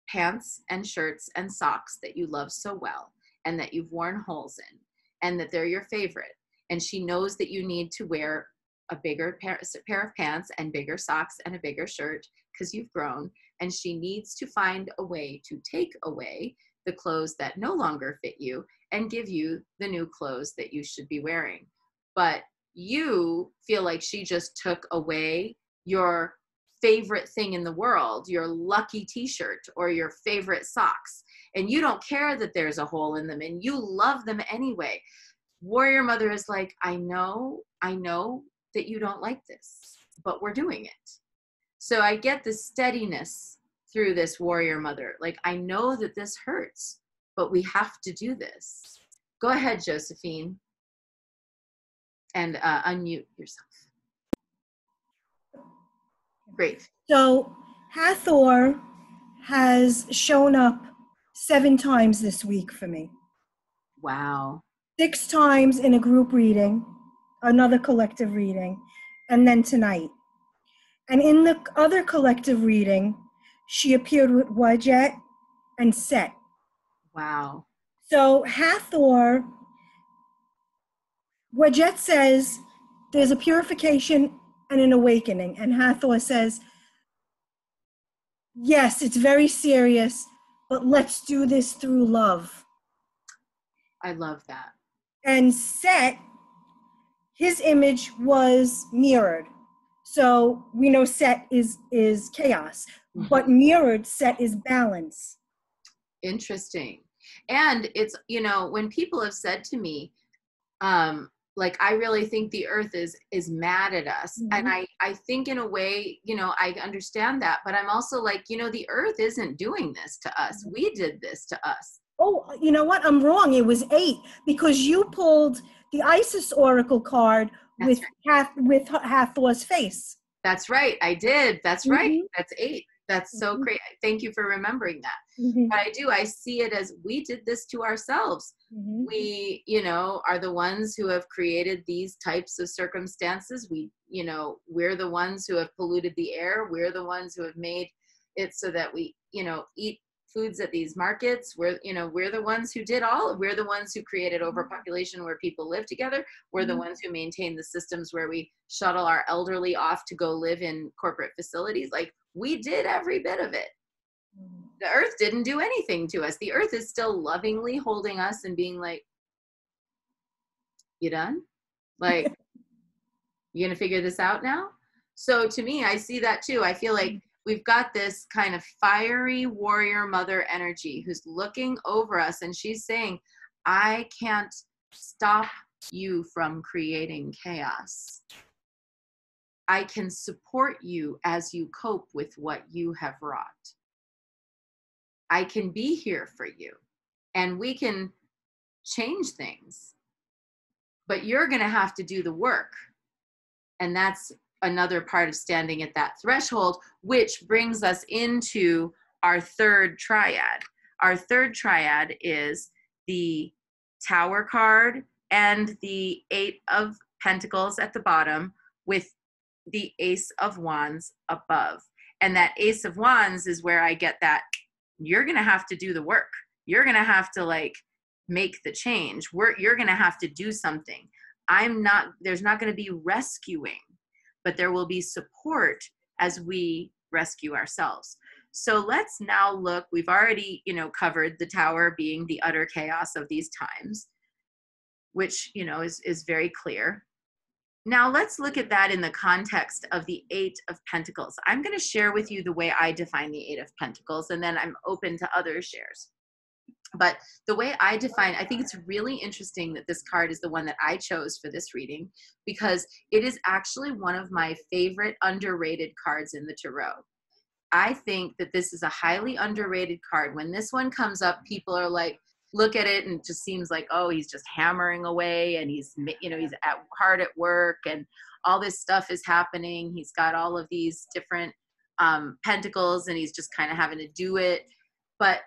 pants and shirts and socks that you love so well and that you've worn holes in and that they're your favorite. And she knows that you need to wear a bigger pair of pants and bigger socks and a bigger shirt because you've grown. And she needs to find a way to take away the clothes that no longer fit you and give you the new clothes that you should be wearing. But you feel like she just took away your favorite thing in the world, your lucky t-shirt or your favorite socks, and you don't care that there's a hole in them and you love them anyway. Warrior mother is like, I know that you don't like this, but we're doing it. So I get the steadiness through this warrior mother. Like, I know that this hurts, but we have to do this. Go ahead, Josephine, and unmute yourself. Great. So Hathor has shown up 7 times this week for me. Wow. 6 times in a group reading, another collective reading, and then tonight. And in the other collective reading, she appeared with Wajet and Set. Wow. So Hathor, Wajet says there's a purification and an awakening. And Hathor says, yes, it's very serious, but let's do this through love. I love that. And Set, his image was mirrored. So we know Set is chaos, but mirrored Set is balance. Interesting. And it's, you know, when people have said to me, like, I really think the earth is mad at us. And I think in a way, you know, I understand that, but I'm also like, you know, the earth isn't doing this to us. We did this to us. Oh, you know what? I'm wrong. It was 8 because you pulled the Isis Oracle card with Hathor's face. That's right. I did. That's right. That's 8. That's so great. Thank you for remembering that. But I see it as we did this to ourselves. We, you know, are the ones who have created these types of circumstances. We, you know, we're the ones who have polluted the air. We're the ones who have made it so that we, you know, eat foods at these markets. We're the ones who did we're the ones who created overpopulation where people live together. We're the ones who maintain the systems where we shuttle our elderly off to go live in corporate facilities. Like, we did every bit of it. The earth didn't do anything to us. The earth is still lovingly holding us and being like, you done? Like, you gonna figure this out now? So to me, I see that too. I feel like we've got this kind of fiery warrior mother energy who's looking over us, and she's saying, I can't stop you from creating chaos. I can support you as you cope with what you have wrought. I can be here for you, and we can change things, but you're going to have to do the work. And that's another part of standing at that threshold, which brings us into our third triad. Our third triad is the Tower card and the 8 of Pentacles at the bottom with the Ace of Wands above. And that Ace of Wands is where I get that you're going to have to do the work. You're going to have to, like, make the change. You're going to have to do something. There's not going to be rescuing, but there will be support as we rescue ourselves. So let's now look. We've already, you know, covered the Tower being the utter chaos of these times, which, you know, is very clear. Now let's look at that in the context of the 8 of Pentacles. I'm going to share with you the way I define the 8 of Pentacles, and then I'm open to other shares. But the way I define, I think it's really interesting that this card is the one that I chose for this reading, because it is actually one of my favorite underrated cards in the tarot. I think that this is a highly underrated card. When this one comes up, people are like, look at it and it just seems like, oh, he's just hammering away, and he's, you know, he's hard at work, and all this stuff is happening. He's got all of these different pentacles, and he's just kind of having to do it. But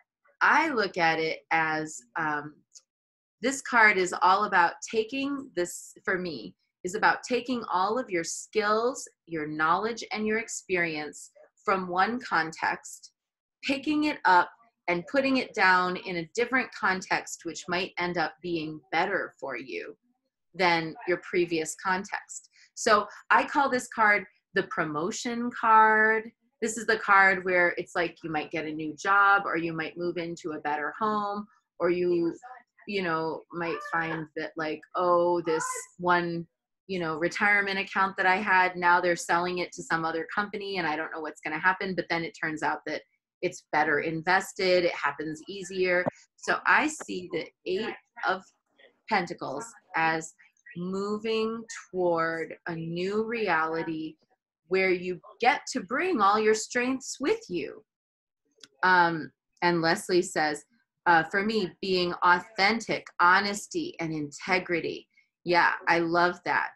I look at it as this card is all about taking this, for me, is about taking all of your skills, your knowledge, and your experience from one context, picking it up and putting it down in a different context, which might end up being better for you than your previous context. So I call this card the promotion card. This is the card where it's like you might get a new job, or you might move into a better home, or you know, might find that, like, oh, this one, you know, retirement account that I had, now they're selling it to some other company and I don't know what's going to happen. But then it turns out that it's better invested. It happens easier. So I see the 8 of Pentacles as moving toward a new reality where you get to bring all your strengths with you. And Leslie says, for me, being authentic, honesty, and integrity. Yeah, I love that.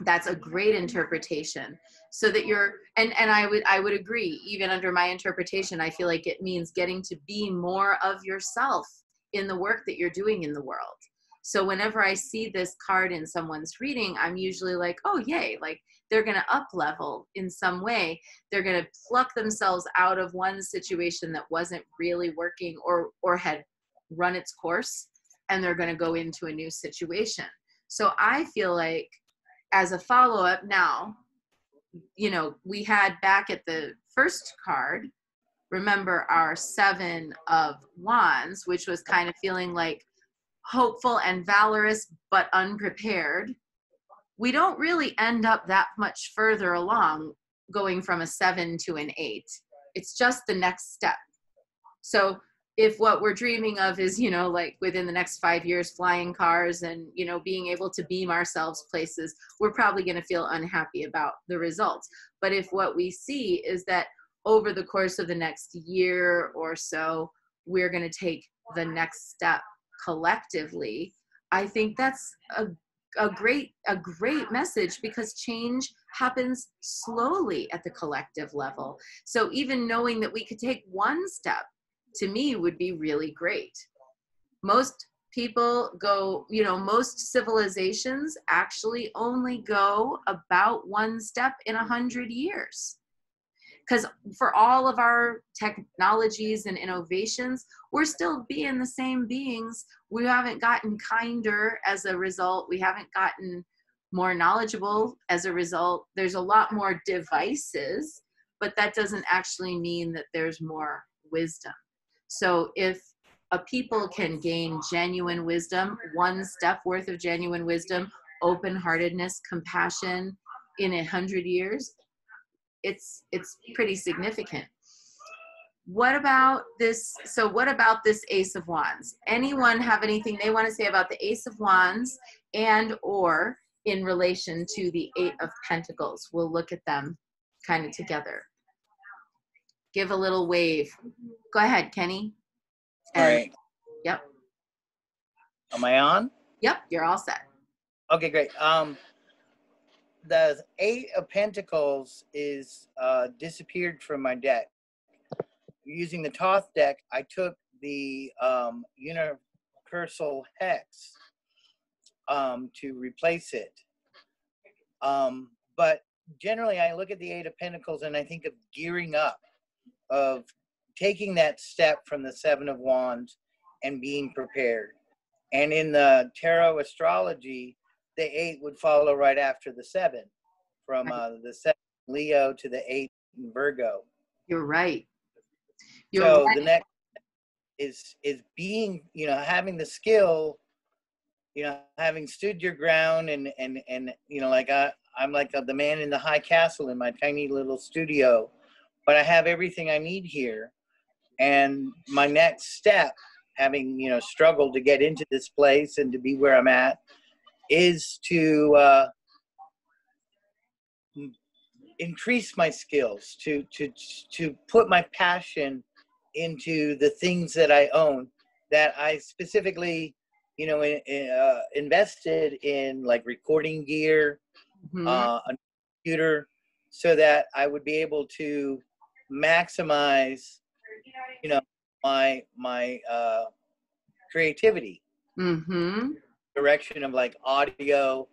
That's a great interpretation. so that you're, and I would agree, even under my interpretation, I feel like it means getting to be more of yourself in the work that you're doing in the world. So whenever I see this card in someone's reading, I'm usually like, oh, yay, like they're going to up level in some way. They're going to pluck themselves out of one situation that wasn't really working or had run its course, and they're going to go into a new situation. So I feel like as a follow-up now, you know, we had back at the first card, remember our 7 of Wands, which was kind of feeling like hopeful and valorous, but unprepared. We don't really end up that much further along going from a 7 to an 8. It's just the next step. So if what we're dreaming of is, you know, like within the next 5 years, flying cars and, you know, being able to beam ourselves places, we're probably going to feel unhappy about the results. But if what we see is that over the course of the next year or so, we're going to take the next step collectively, I think that's a great message, because change happens slowly at the collective level. So even knowing that we could take one step, to me, would be really great. Most people go, you know, most civilizations actually only go about one step in 100 years. Because for all of our technologies and innovations, we're still being the same beings. We haven't gotten kinder as a result. We haven't gotten more knowledgeable as a result. There's a lot more devices, but that doesn't actually mean that there's more wisdom. So if a people can gain genuine wisdom, one step worth of genuine wisdom, open-heartedness, compassion in 100 years, it's pretty significant. What about this? So what about this Ace of Wands? Anyone have anything they want to say about the Ace of Wands and or in relation to the 8 of Pentacles? We'll look at them kind of together. Give a little wave. Go ahead, Kenny. All right. Yep. Am I on? Yep, you're all set. Okay, great. The 8 of Pentacles is disappeared from my deck. Using the Thoth deck, I took the Universal Hex to replace it. But generally, I look at the 8 of Pentacles and I think of gearing up, of taking that step from the 7 of Wands and being prepared. And in the tarot astrology, the 8 would follow right after the 7, from the 7 Leo to the 8 in Virgo. You're right. So the next is being, you know, having the skill, you know, having stood your ground and you know, like I'm like the man in the high castle in my tiny little studio, but I have everything I need here. And my next step, having, you know, struggled to get into this place and to be where I'm at, is to increase my skills, to put my passion into the things that I own, that I specifically, you know, invested in, like recording gear, a computer, so that I would be able to maximize, you know, my creativity, direction of like audio,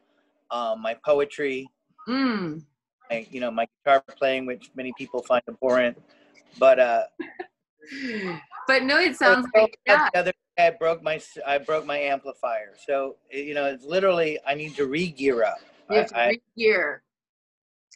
my poetry, you know, my guitar playing, which many people find abhorrent, but but no, it sounds like, yeah. The other day I broke my amplifier, so you know, it's literally I need to re-gear up. You have to re-gear.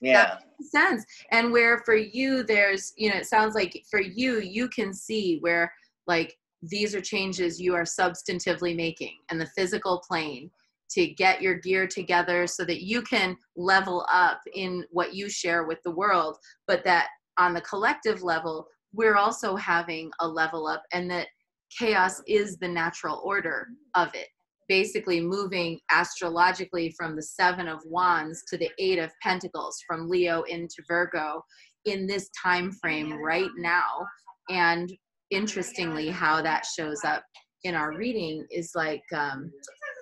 Yeah, that makes sense. And where for you, there's, you know, it sounds like for you, you can see where like these are changes you are substantively making in the physical plane to get your gear together so that you can level up in what you share with the world, but that on the collective level, we're also having a level up, and that chaos is the natural order of it. Basically moving astrologically from the 7 of Wands to the 8 of Pentacles, from Leo into Virgo in this time frame right now. And interestingly, how that shows up in our reading is like,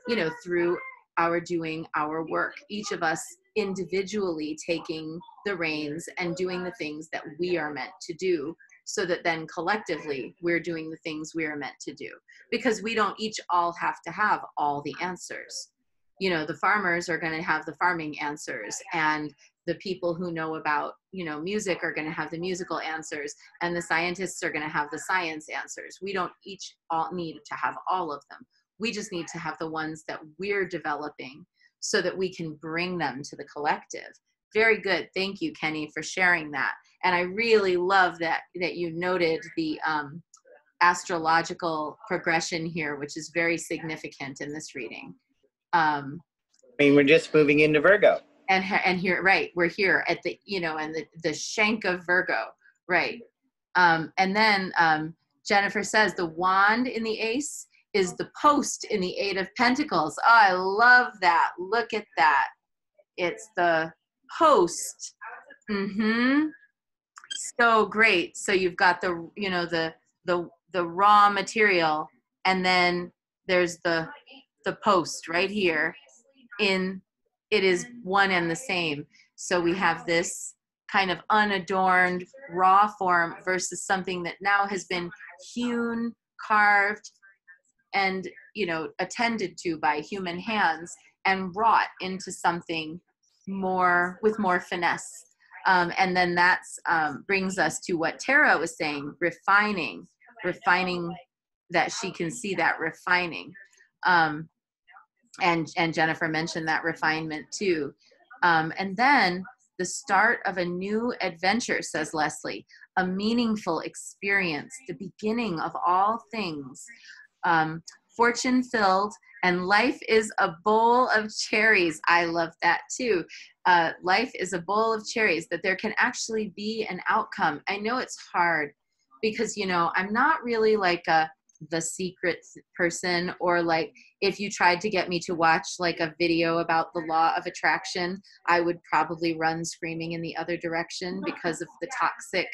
you know, through our doing our work. Each of us individually taking the reins and doing the things that we are meant to do, so that then collectively we're doing the things we are meant to do, because we don't each all have to have all the answers. You know, the farmers are going to have the farming answers, and the people who know about, you know, music are going to have the musical answers, and the scientists are going to have the science answers. We don't each all need to have all of them. We just need to have the ones that we're developing so that we can bring them to the collective. Very good. Thank you, Kenny, for sharing that. And I really love that you noted the astrological progression here, which is very significant in this reading. I mean, we're just moving into Virgo. And here, right, we're here at the, you know, and the shank of Virgo, right. And then Jennifer says the wand in the ace is the post in the 8 of Pentacles. Oh, I love that. Look at that. It's the post. So great. So you've got the, you know, the raw material, and then there's the post right here. It is one and the same. So we have this kind of unadorned raw form versus something that now has been hewn, carved, and, you know, attended to by human hands and wrought into something more, with more finesse. And then that's brings us to what Tara was saying, refining, that she can see that refining. And Jennifer mentioned that refinement too. And then the start of a new adventure, says Leslie, a meaningful experience, the beginning of all things. Fortune filled, and life is a bowl of cherries. I love that too. Life is a bowl of cherries, that there can actually be an outcome. I know it's hard because, you know, I'm not really like the secret person, or like if you tried to get me to watch like a video about the law of attraction, I would probably run screaming in the other direction because of the toxic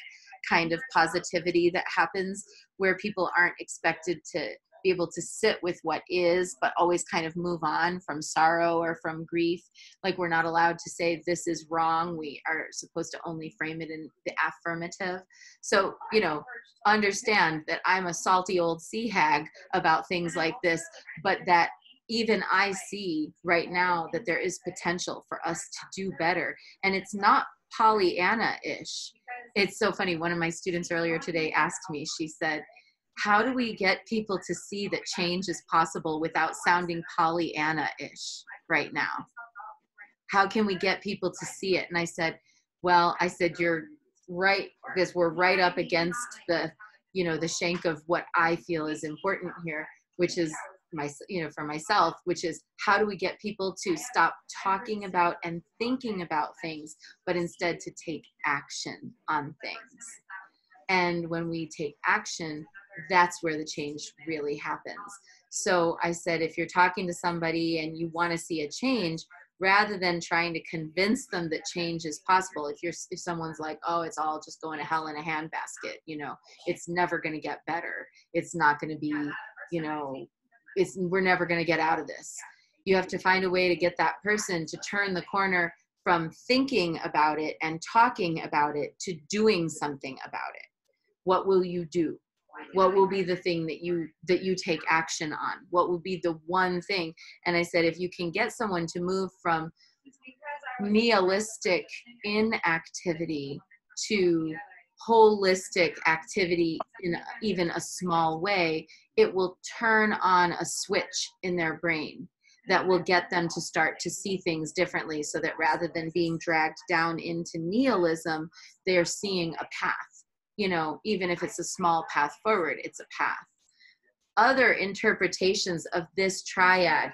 kind of positivity that happens, where people aren't expected to be able to sit with what is, but always kind of move on from sorrow or from grief. Like, we're not allowed to say this is wrong. We are supposed to only frame it in the affirmative. So, you know, understand that I'm a salty old sea hag about things like this, but that even I see right now that there is potential for us to do better. And it's not Pollyanna-ish. It's so funny. One of my students earlier today asked me, she said, how do we get people to see that change is possible without sounding Pollyanna-ish right now? How can we get people to see it? And I said, well, you're right, because we're right up against the, you know, the shank of what I feel is important here, which is for myself, which is how do we get people to stop talking about and thinking about things, but instead to take action on things. And when we take action, that's where the change really happens. So I said, if you're talking to somebody and you want to see a change, rather than trying to convince them that change is possible, if someone's like, oh, it's all just going to hell in a handbasket, you know, it's never going to get better. It's not going to be, you know, we're never going to get out of this. You have to find a way to get that person to turn the corner from thinking about it and talking about it to doing something about it. What will you do? What will be the thing that you take action on? What will be the one thing? And I said, if you can get someone to move from nihilistic inactivity to holistic activity in even a small way, it will turn on a switch in their brain that will get them to start to see things differently, so that rather than being dragged down into nihilism, they're seeing a path. You know, even if it's a small path forward, it's a path. Other interpretations of this triad,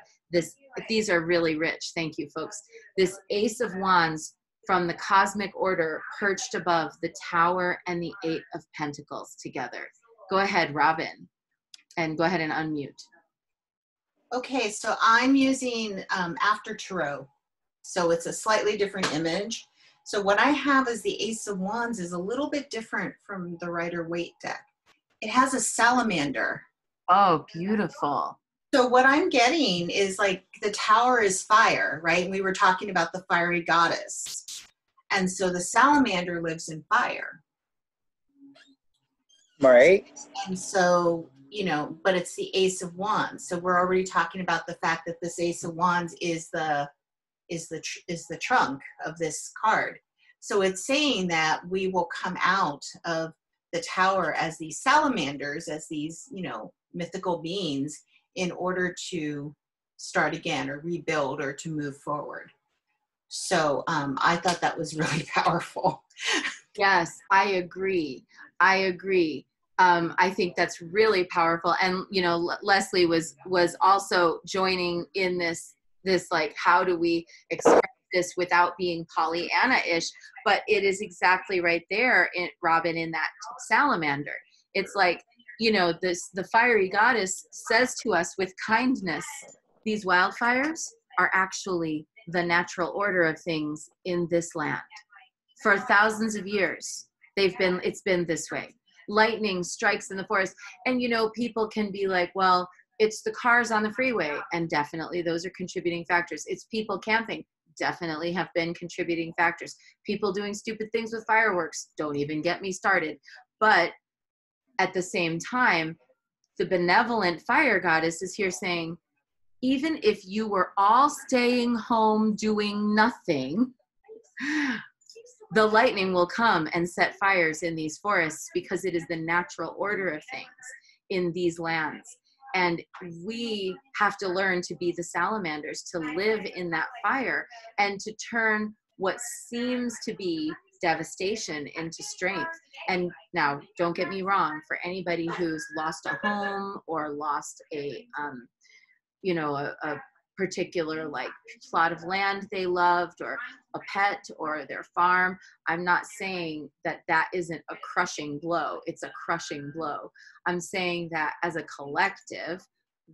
these are really rich. Thank you, folks. This Ace of Wands from the cosmic order perched above the Tower and the 8 of Pentacles together. Go ahead, Robin, and go ahead and unmute. Okay, so I'm using After Tarot. So it's a slightly different image. So what I have as the Ace of Wands is a little bit different from the Rider-Waite deck. It has a salamander. Oh, beautiful. So what I'm getting is like the tower is fire, right? And we were talking about the fiery goddess. And so the salamander lives in fire. Right. And so, you know, but it's the Ace of Wands. So we're already talking about the fact that this Ace of Wands is the trunk of this card. So it's saying that we will come out of the tower as these salamanders, as these, you know, mythical beings, in order to start again or rebuild or to move forward. So I thought that was really powerful. Yes, I agree. I agree. I think that's really powerful. And, you know, Leslie was also joining in this like, how do we express this without being Pollyanna-ish? But it is exactly right there, Robin, in that salamander. It's like, you know, the fiery goddess says to us with kindness, these wildfires are actually the natural order of things in this land. For thousands of years, it's been this way. Lightning strikes in the forest. And, you know, people can be like, well, it's the cars on the freeway. And definitely those are contributing factors. It's people camping. Definitely have been contributing factors. People doing stupid things with fireworks. Don't even get me started. But at the same time, the benevolent fire goddess is here saying, even if you were all staying home doing nothing, the lightning will come and set fires in these forests, because it is the natural order of things in these lands. And we have to learn to be the salamanders, to live in that fire, and to turn what seems to be devastation into strength. And now, don't get me wrong, for anybody who's lost a home or lost a particular like plot of land they loved, or a pet, or their farm, I'm not saying that that isn't a crushing blow. It's a crushing blow. I'm saying that as a collective,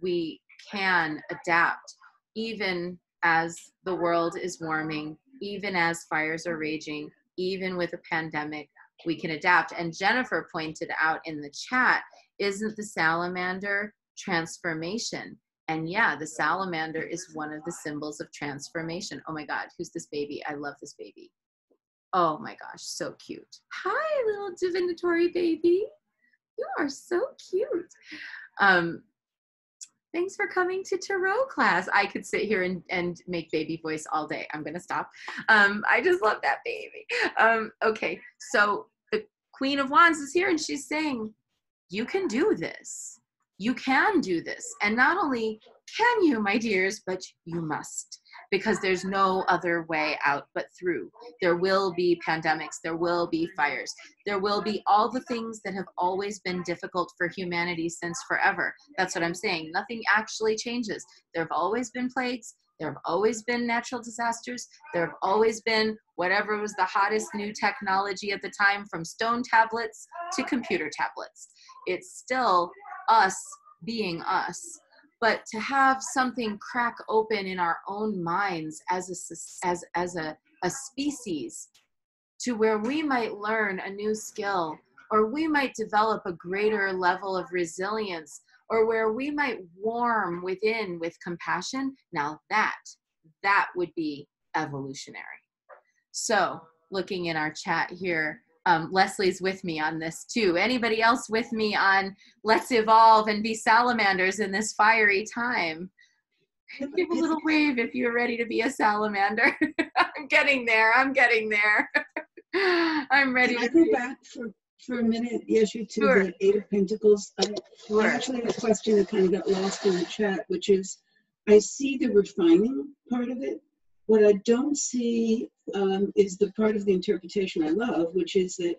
we can adapt, even as the world is warming, even as fires are raging, even with a pandemic, we can adapt. And Jennifer pointed out in the chat, isn't the salamander transformation? And yeah, the salamander is one of the symbols of transformation. Oh my God, who's this baby? I love this baby. Oh my gosh, so cute. Hi, little divinatory baby. You are so cute. Thanks for coming to Tarot class. I could sit here and make baby voice all day. I'm gonna stop. I just love that baby. Okay, so the Queen of Wands is here, and she's saying, you can do this. You can do this. And not only can you, my dears, but you must, because there's no other way out but through. There will be pandemics. There will be fires. There will be all the things that have always been difficult for humanity since forever. That's what I'm saying. Nothing actually changes. There have always been plagues. There have always been natural disasters. There have always been whatever was the hottest new technology at the time, from stone tablets to computer tablets. It's still us being us. But to have something crack open in our own minds as a species, to where we might learn a new skill, or we might develop a greater level of resilience, or where we might warm within with compassion, now that would be evolutionary. So looking in our chat here, Leslie's with me on this too. Anybody else with me on let's evolve and be salamanders in this fiery time? Give a little wave if you're ready to be a salamander. I'm getting there. I'm getting there. I'm ready Can to I go back for a minute, Yeshe, to Sure. the Eight of Pentacles? Sure. I actually had a question that kind of got lost in the chat, which is, I see the refining part of it. What I don't see is the part of the interpretation I love, which is that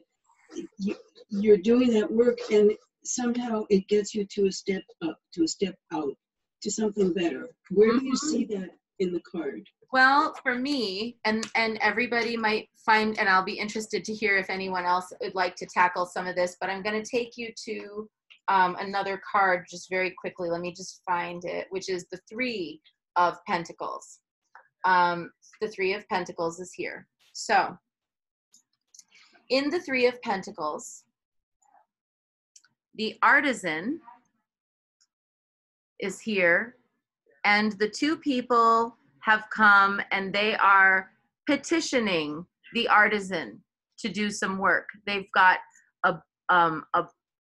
you're doing that work and somehow it gets you to a step up, to a step out, to something better. Where do you see that in the card? Well, for me, and everybody might find, and I'll be interested to hear if anyone else would like to tackle some of this, but I'm going to take you to another card just very quickly. Let me just find it, which is the Three of Pentacles. The Three of Pentacles is here. So in the Three of Pentacles, the artisan is here, and the two people have come and they are petitioning the artisan to do some work. They've got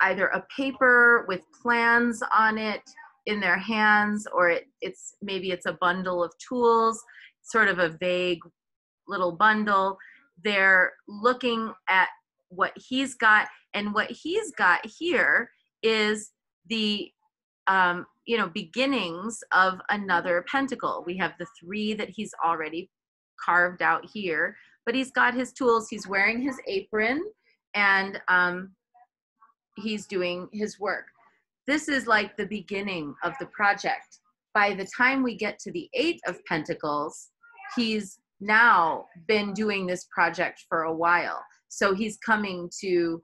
either a paper with plans on it in their hands, or maybe it's a bundle of tools, sort of a vague little bundle. They're looking at what he's got, and what he's got here is the beginnings of another pentacle. We have the 3 that he's already carved out here, but he's got his tools. He's wearing his apron, and he's doing his work. This is like the beginning of the project. By the time we get to the 8 of Pentacles, he's now been doing this project for a while. So he's coming to,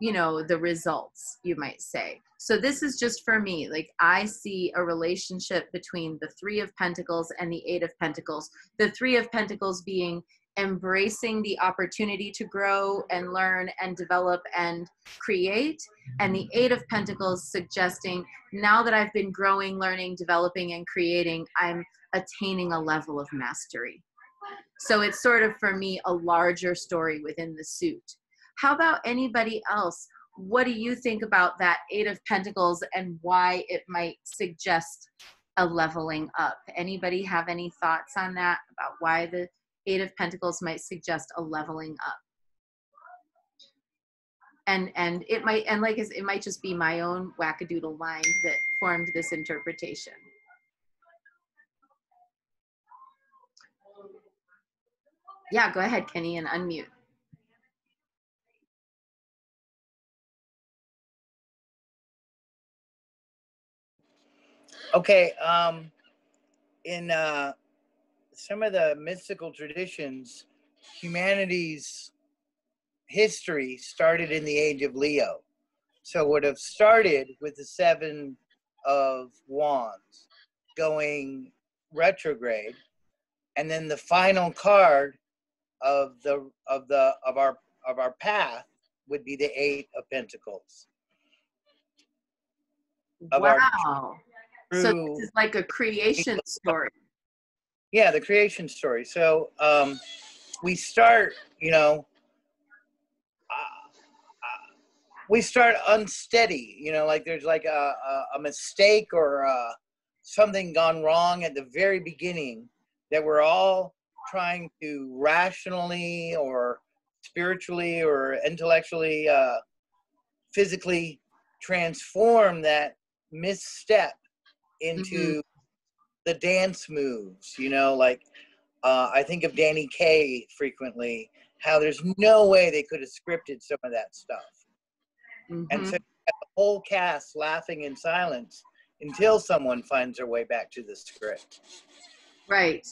the results, you might say. So this is just for me. Like, I see a relationship between the 3 of Pentacles and the 8 of Pentacles. The 3 of Pentacles being embracing the opportunity to grow and learn and develop and create, and the 8 of Pentacles suggesting, now that I've been growing, learning, developing, and creating, I'm attaining a level of mastery. So it's sort of, for me, a larger story within the suit. How about anybody else? What do you think about that 8 of Pentacles and why it might suggest a leveling up? Anybody have any thoughts on that, about why the 8 of Pentacles might suggest a leveling up? And it might, and like it might just be my own wackadoodle mind that formed this interpretation. Yeah, go ahead, Kenny, and unmute. Okay, in some of the mystical traditions, humanity's history started in the age of Leo. So it would have started with the 7 of Wands going retrograde, and then the final card of our path would be the 8 of Pentacles. Wow. So this is like a creation story. Yeah, the creation story. So we start, we start unsteady, like there's like a mistake or something gone wrong at the very beginning that we're all trying to rationally or spiritually or intellectually, physically transform that misstep into the dance moves, like I think of Danny Kaye frequently, how there's no way they could have scripted some of that stuff. And so you have the whole cast laughing in silence until someone finds their way back to the script. Right.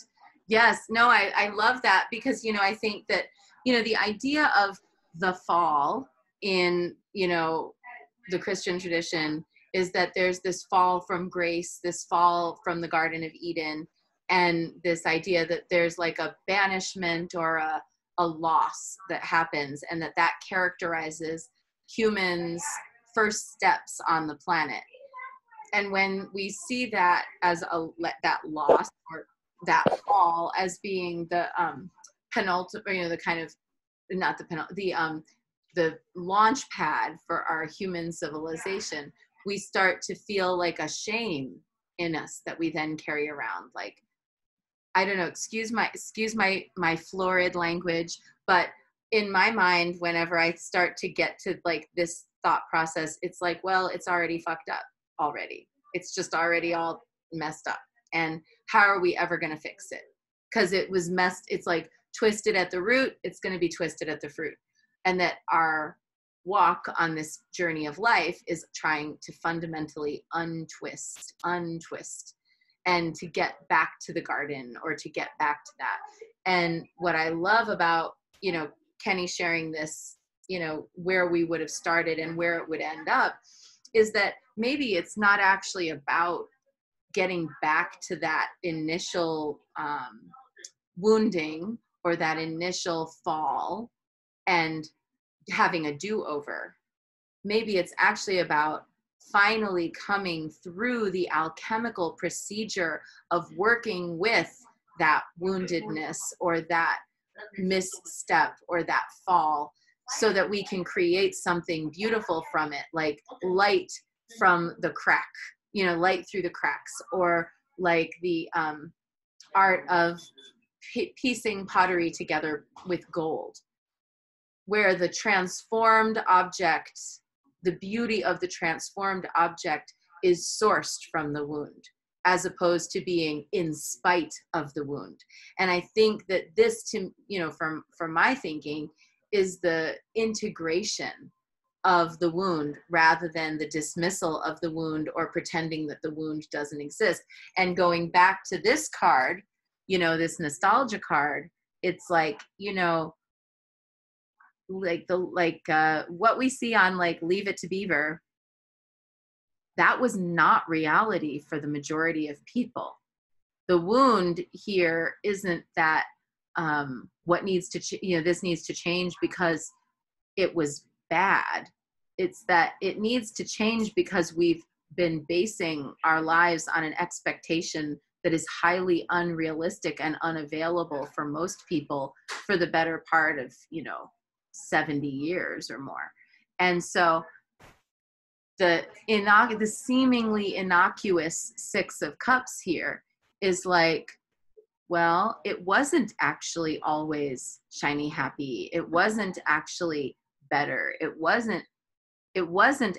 Yes. No, I love that, because, I think that, the idea of the fall in, the Christian tradition is that there's this fall from grace, this fall from the Garden of Eden, and this idea that there's like a banishment or a loss that happens, and that characterizes humans' first steps on the planet. And when we see that as that loss or that fall as being the penultimate, the kind of, not the penultimate, the launch pad for our human civilization, we start to feel like a shame in us that we then carry around. Like, I don't know, excuse my florid language, but in my mind, whenever I start to get to like this thought process, it's like, well, it's already fucked up already. It's just already all messed up. And how are we ever going to fix it? Because it was messed, it's like twisted at the root, it's going to be twisted at the fruit. And that our walk on this journey of life is trying to fundamentally untwist, and to get back to the garden, or to get back to that. And what I love about, Kenny sharing this, where we would have started and where it would end up, is that maybe it's not actually about getting back to that initial wounding or that initial fall and having a do-over. Maybe it's actually about finally coming through the alchemical procedure of working with that woundedness or that misstep or that fall, so that we can create something beautiful from it, like light from the crack, you know, light through the cracks, or like the art of piecing pottery together with gold, where the transformed object, the beauty of the transformed object is sourced from the wound, as opposed to being in spite of the wound. And I think that this, to, you know, from my thinking, is the integration of the wound rather than the dismissal of the wound or pretending that the wound doesn't exist. And going back to this card, you know, this nostalgia card, it's like, you know, like what we see on like Leave It to Beaver, that was not reality for the majority of people. The wound here isn't that what needs to, you know, this needs to change because it was bad. It's that it needs to change because we've been basing our lives on an expectation that is highly unrealistic and unavailable for most people for the better part of, you know, 70 years or more. And so the seemingly innocuous Six of Cups here is like, well, it wasn't actually always shiny happy. It wasn't actually better. It wasn't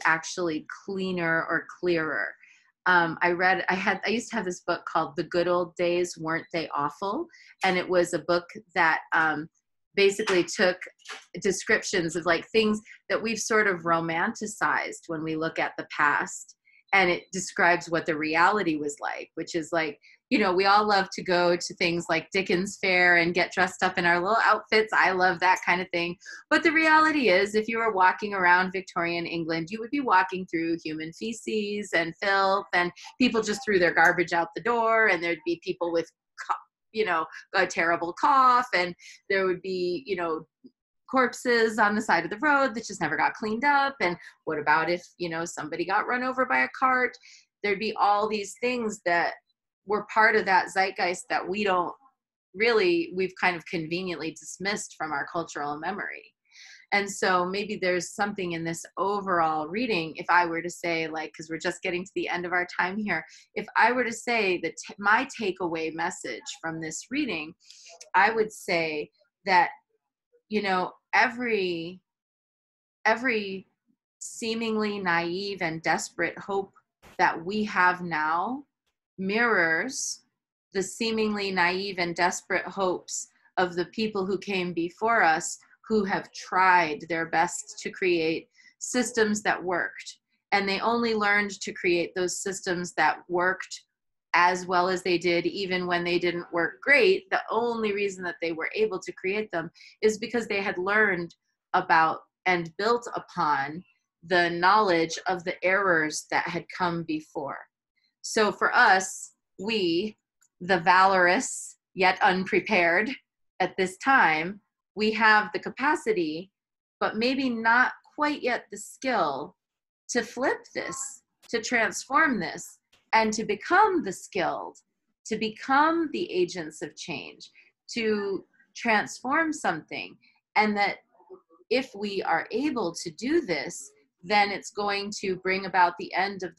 actually cleaner or clearer. I used to have this book called The Good Old Days, Weren't They Awful? And it was a book that basically took descriptions of like things that we've sort of romanticized when we look at the past. And it describes what the reality was like, which is like, you know, we all love to go to things like Dickens Fair and get dressed up in our little outfits. I love that kind of thing. But the reality is, if you were walking around Victorian England, you would be walking through human feces and filth, and people just threw their garbage out the door, and there'd be people with, you know, a terrible cough, and there would be, you know, corpses on the side of the road that just never got cleaned up. And what about if, you know, somebody got run over by a cart? There'd be all these things that were part of that zeitgeist that we've kind of conveniently dismissed from our cultural memory. And so maybe there's something in this overall reading, if I were to say, like, because we're just getting to the end of our time here, if I were to say that my takeaway message from this reading, I would say that, you know, every seemingly naive and desperate hope that we have now mirrors the seemingly naive and desperate hopes of the people who came before us, who have tried their best to create systems that worked. And they only learned to create those systems that worked as well as they did, even when they didn't work great. The only reason that they were able to create them is because they had learned about and built upon the knowledge of the errors that had come before. So for us, we, the valorous yet unprepared at this time, we have the capacity, but maybe not quite yet the skill to flip this, to transform this, and to become the skilled, to become the agents of change, to transform something. And that if we are able to do this, then it's going to bring about the end of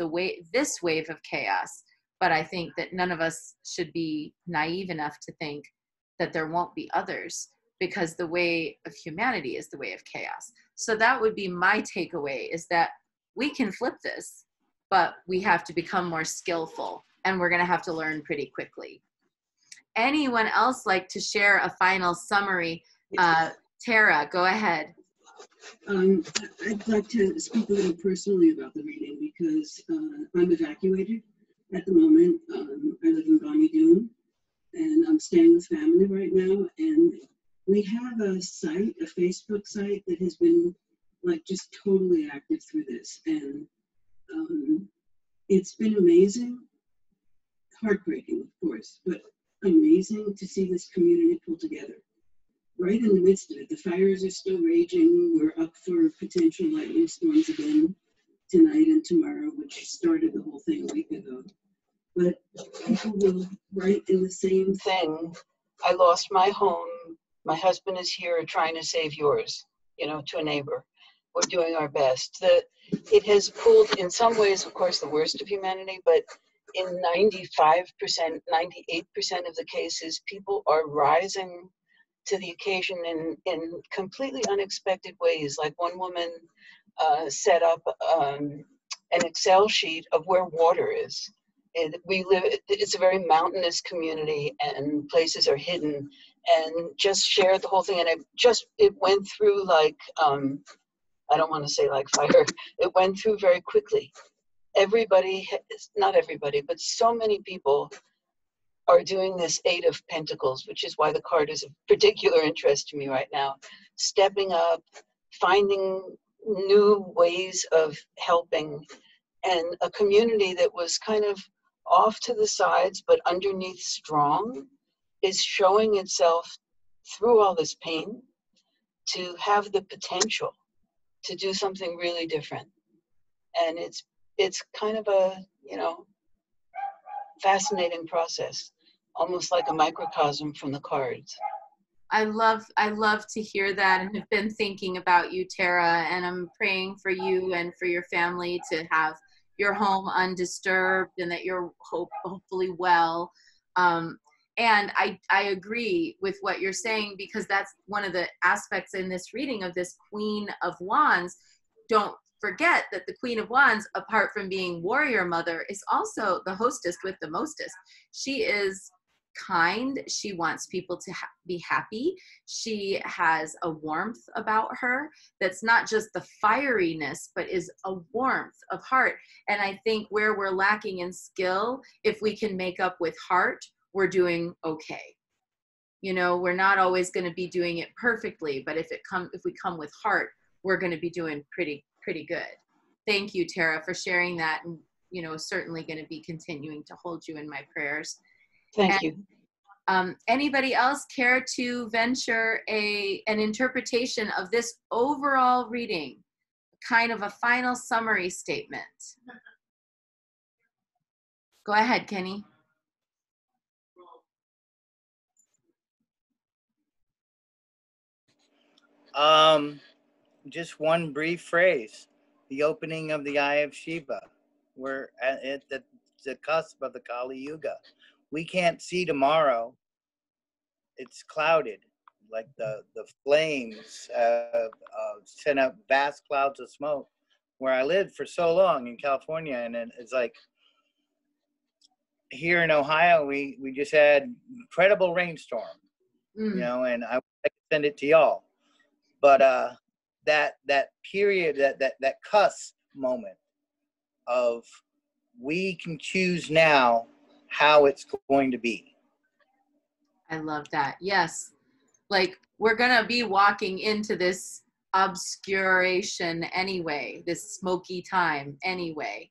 this wave of chaos. But I think that none of us should be naive enough to think that there won't be others, because the way of humanity is the way of chaos. So that would be my takeaway, is that we can flip this, but we have to become more skillful, and we're going to have to learn pretty quickly. Anyone else like to share a final summary? Tara, go ahead. I'd like to speak a little personally about the reading, because I'm evacuated at the moment. I live in Bonnie Doon, and I'm staying with family right now. And we have a site, a Facebook site, that has been like just totally active through this. And it's been amazing, heartbreaking, of course, but amazing to see this community pull together. Right in the midst of it, the fires are still raging. We're up for potential lightning storms again. tonight and tomorrow, which started the whole thing a week ago. But people will write in the same thing. I lost my home. My husband is here trying to save yours, to a neighbor. We're doing our best. It has pulled, in some ways, of course, the worst of humanity, but in 95%, 98% of the cases, people are rising to the occasion in completely unexpected ways. Like one woman set up an Excel sheet of where water is. And it's a very mountainous community and places are hidden, and just shared the whole thing. And it went through like, I don't want to say like fire, it went through very quickly. Not everybody, but so many people are doing this Eight of Pentacles, which is why the card is of particular interest to me right now. Stepping up, finding new ways of helping, and a community that was kind of off to the sides but underneath strong is showing itself through all this pain to have the potential to do something really different. And it's kind of a fascinating process, almost like a microcosm from the cards. I love to hear that, and have been thinking about you, Tara, and I'm praying for you and for your family to have your home undisturbed and that you're hopefully well. And I agree with what you're saying, because that's one of the aspects in this reading of this Queen of Wands. Don't forget that the Queen of Wands, apart from being warrior mother, is also the hostess with the mostest. She is kind. She wants people to be happy. She has a warmth about her that's not just the fieriness, but is a warmth of heart. And I think where we're lacking in skill, if we can make up with heart, we're doing okay. We're not always going to be doing it perfectly, but if we come with heart, we're going to be doing pretty good. Thank you, Tara, for sharing that, and certainly going to be continuing to hold you in my prayers. Thank you. Anybody else care to venture an interpretation of this overall reading, kind of a final summary statement? Go ahead, Kenny. Just one brief phrase: the opening of the Eye of Shiva. We're at the cusp of the Kali Yuga. We can't see tomorrow. It's clouded, like the flames send up vast clouds of smoke. Where I lived for so long in California, and it's like here in Ohio, we just had incredible rainstorm, and I could send it to y'all, but that period, that cusp moment of we can choose now how it's going to be. I love that. Yes. Like we're going to be walking into this obscuration anyway, this smoky time anyway.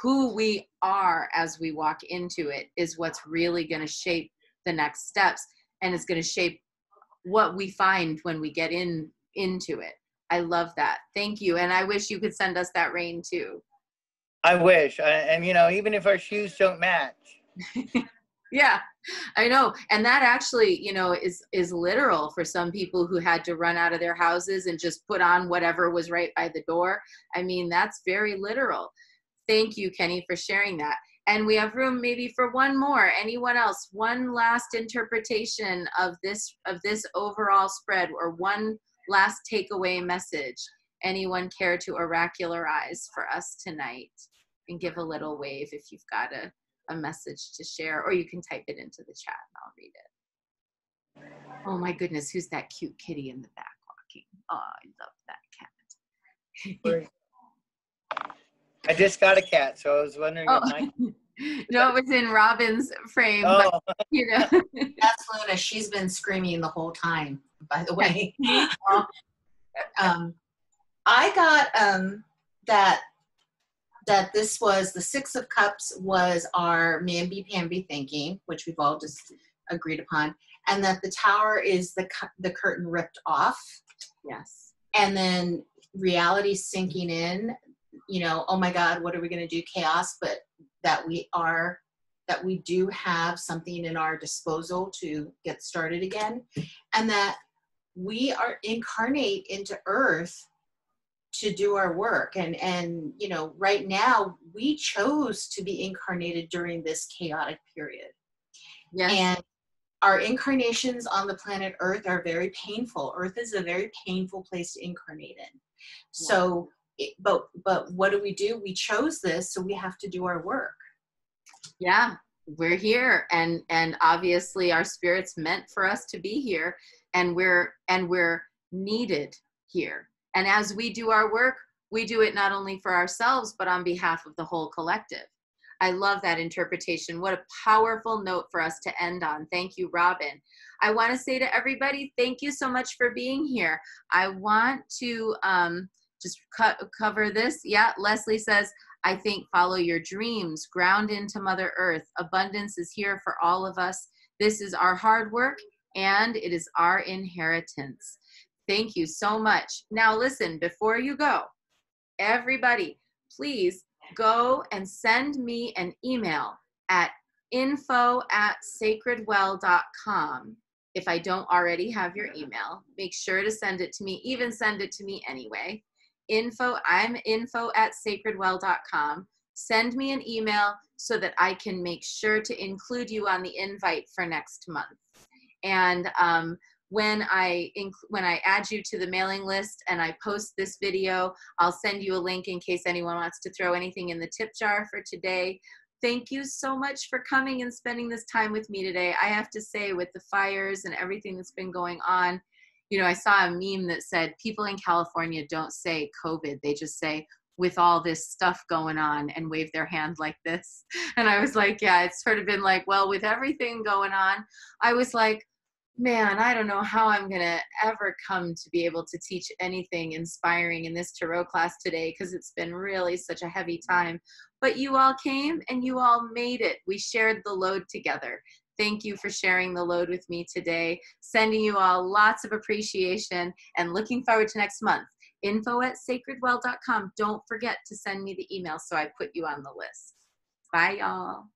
Who we are as we walk into it is what's really going to shape the next steps, and it's going to shape what we find when we get into it. I love that. Thank you. And I wish you could send us that rain too. I wish. And even if our shoes don't match. Yeah, I know. And that actually, is literal for some people who had to run out of their houses and just put on whatever was right by the door. I mean, that's very literal. Thank you, Kenny, for sharing that. And we have room maybe for one more. Anyone else? One last interpretation of this overall spread, or one last takeaway message. Anyone care to oracularize for us tonight? And give a little wave if you've got a message to share, or you can type it into the chat and I'll read it. Oh my goodness, who's that cute kitty in the back walking? Oh, I love that cat. I just got a cat, so I was wondering No, it was in Robin's frame. Oh. But, That's Luna. She's been screaming the whole time, by the way. I got that this was the Six of Cups was our mamby-pamby thinking, which we've all just agreed upon, and that the Tower is the curtain ripped off. Yes. And then reality sinking in, you know, oh my God, what are we going to do? Chaos, but that we do have something in our disposal to get started again, and that we are incarnate into Earth to do our work. And you know, right now we chose to be incarnated during this chaotic period. Yes. And our incarnations on the planet Earth are very painful. Earth is a very painful place to incarnate in. So, but what do? We chose this, so we have to do our work. Yeah, we're here, and obviously our spirit's meant for us to be here, and we're needed here. And as we do our work, we do it not only for ourselves, but on behalf of the whole collective. I love that interpretation. What a powerful note for us to end on. Thank you, Robin. I want to say to everybody, thank you so much for being here. I want to just cover this. Yeah, Leslie says, I think follow your dreams, ground into Mother Earth. Abundance is here for all of us. This is our hard work, and it is our inheritance. Thank you so much. Now listen, before you go, everybody, please go and send me an email at info@sacredwell.com. If I don't already have your email, make sure to send it to me, even send it to me anyway. I'm info@sacredwell.com. Send me an email so that I can make sure to include you on the invite for next month. And when I add you to the mailing list and I post this video, I'll send you a link in case anyone wants to throw anything in the tip jar for today. Thank you so much for coming and spending this time with me today. I have to say, with the fires and everything that's been going on, you know, I saw a meme that said people in California don't say COVID. They just say, with all this stuff going on, and wave their hand like this. And I was like, yeah, it's sort of been like, well, with everything going on, I was like, man, I don't know how I'm going to ever come to be able to teach anything inspiring in this tarot class today, because it's been really such a heavy time. But you all came and you all made it. We shared the load together. Thank you for sharing the load with me today. Sending you all lots of appreciation and looking forward to next month. info@sacredwell.com. Don't forget to send me the email so I put you on the list. Bye, y'all.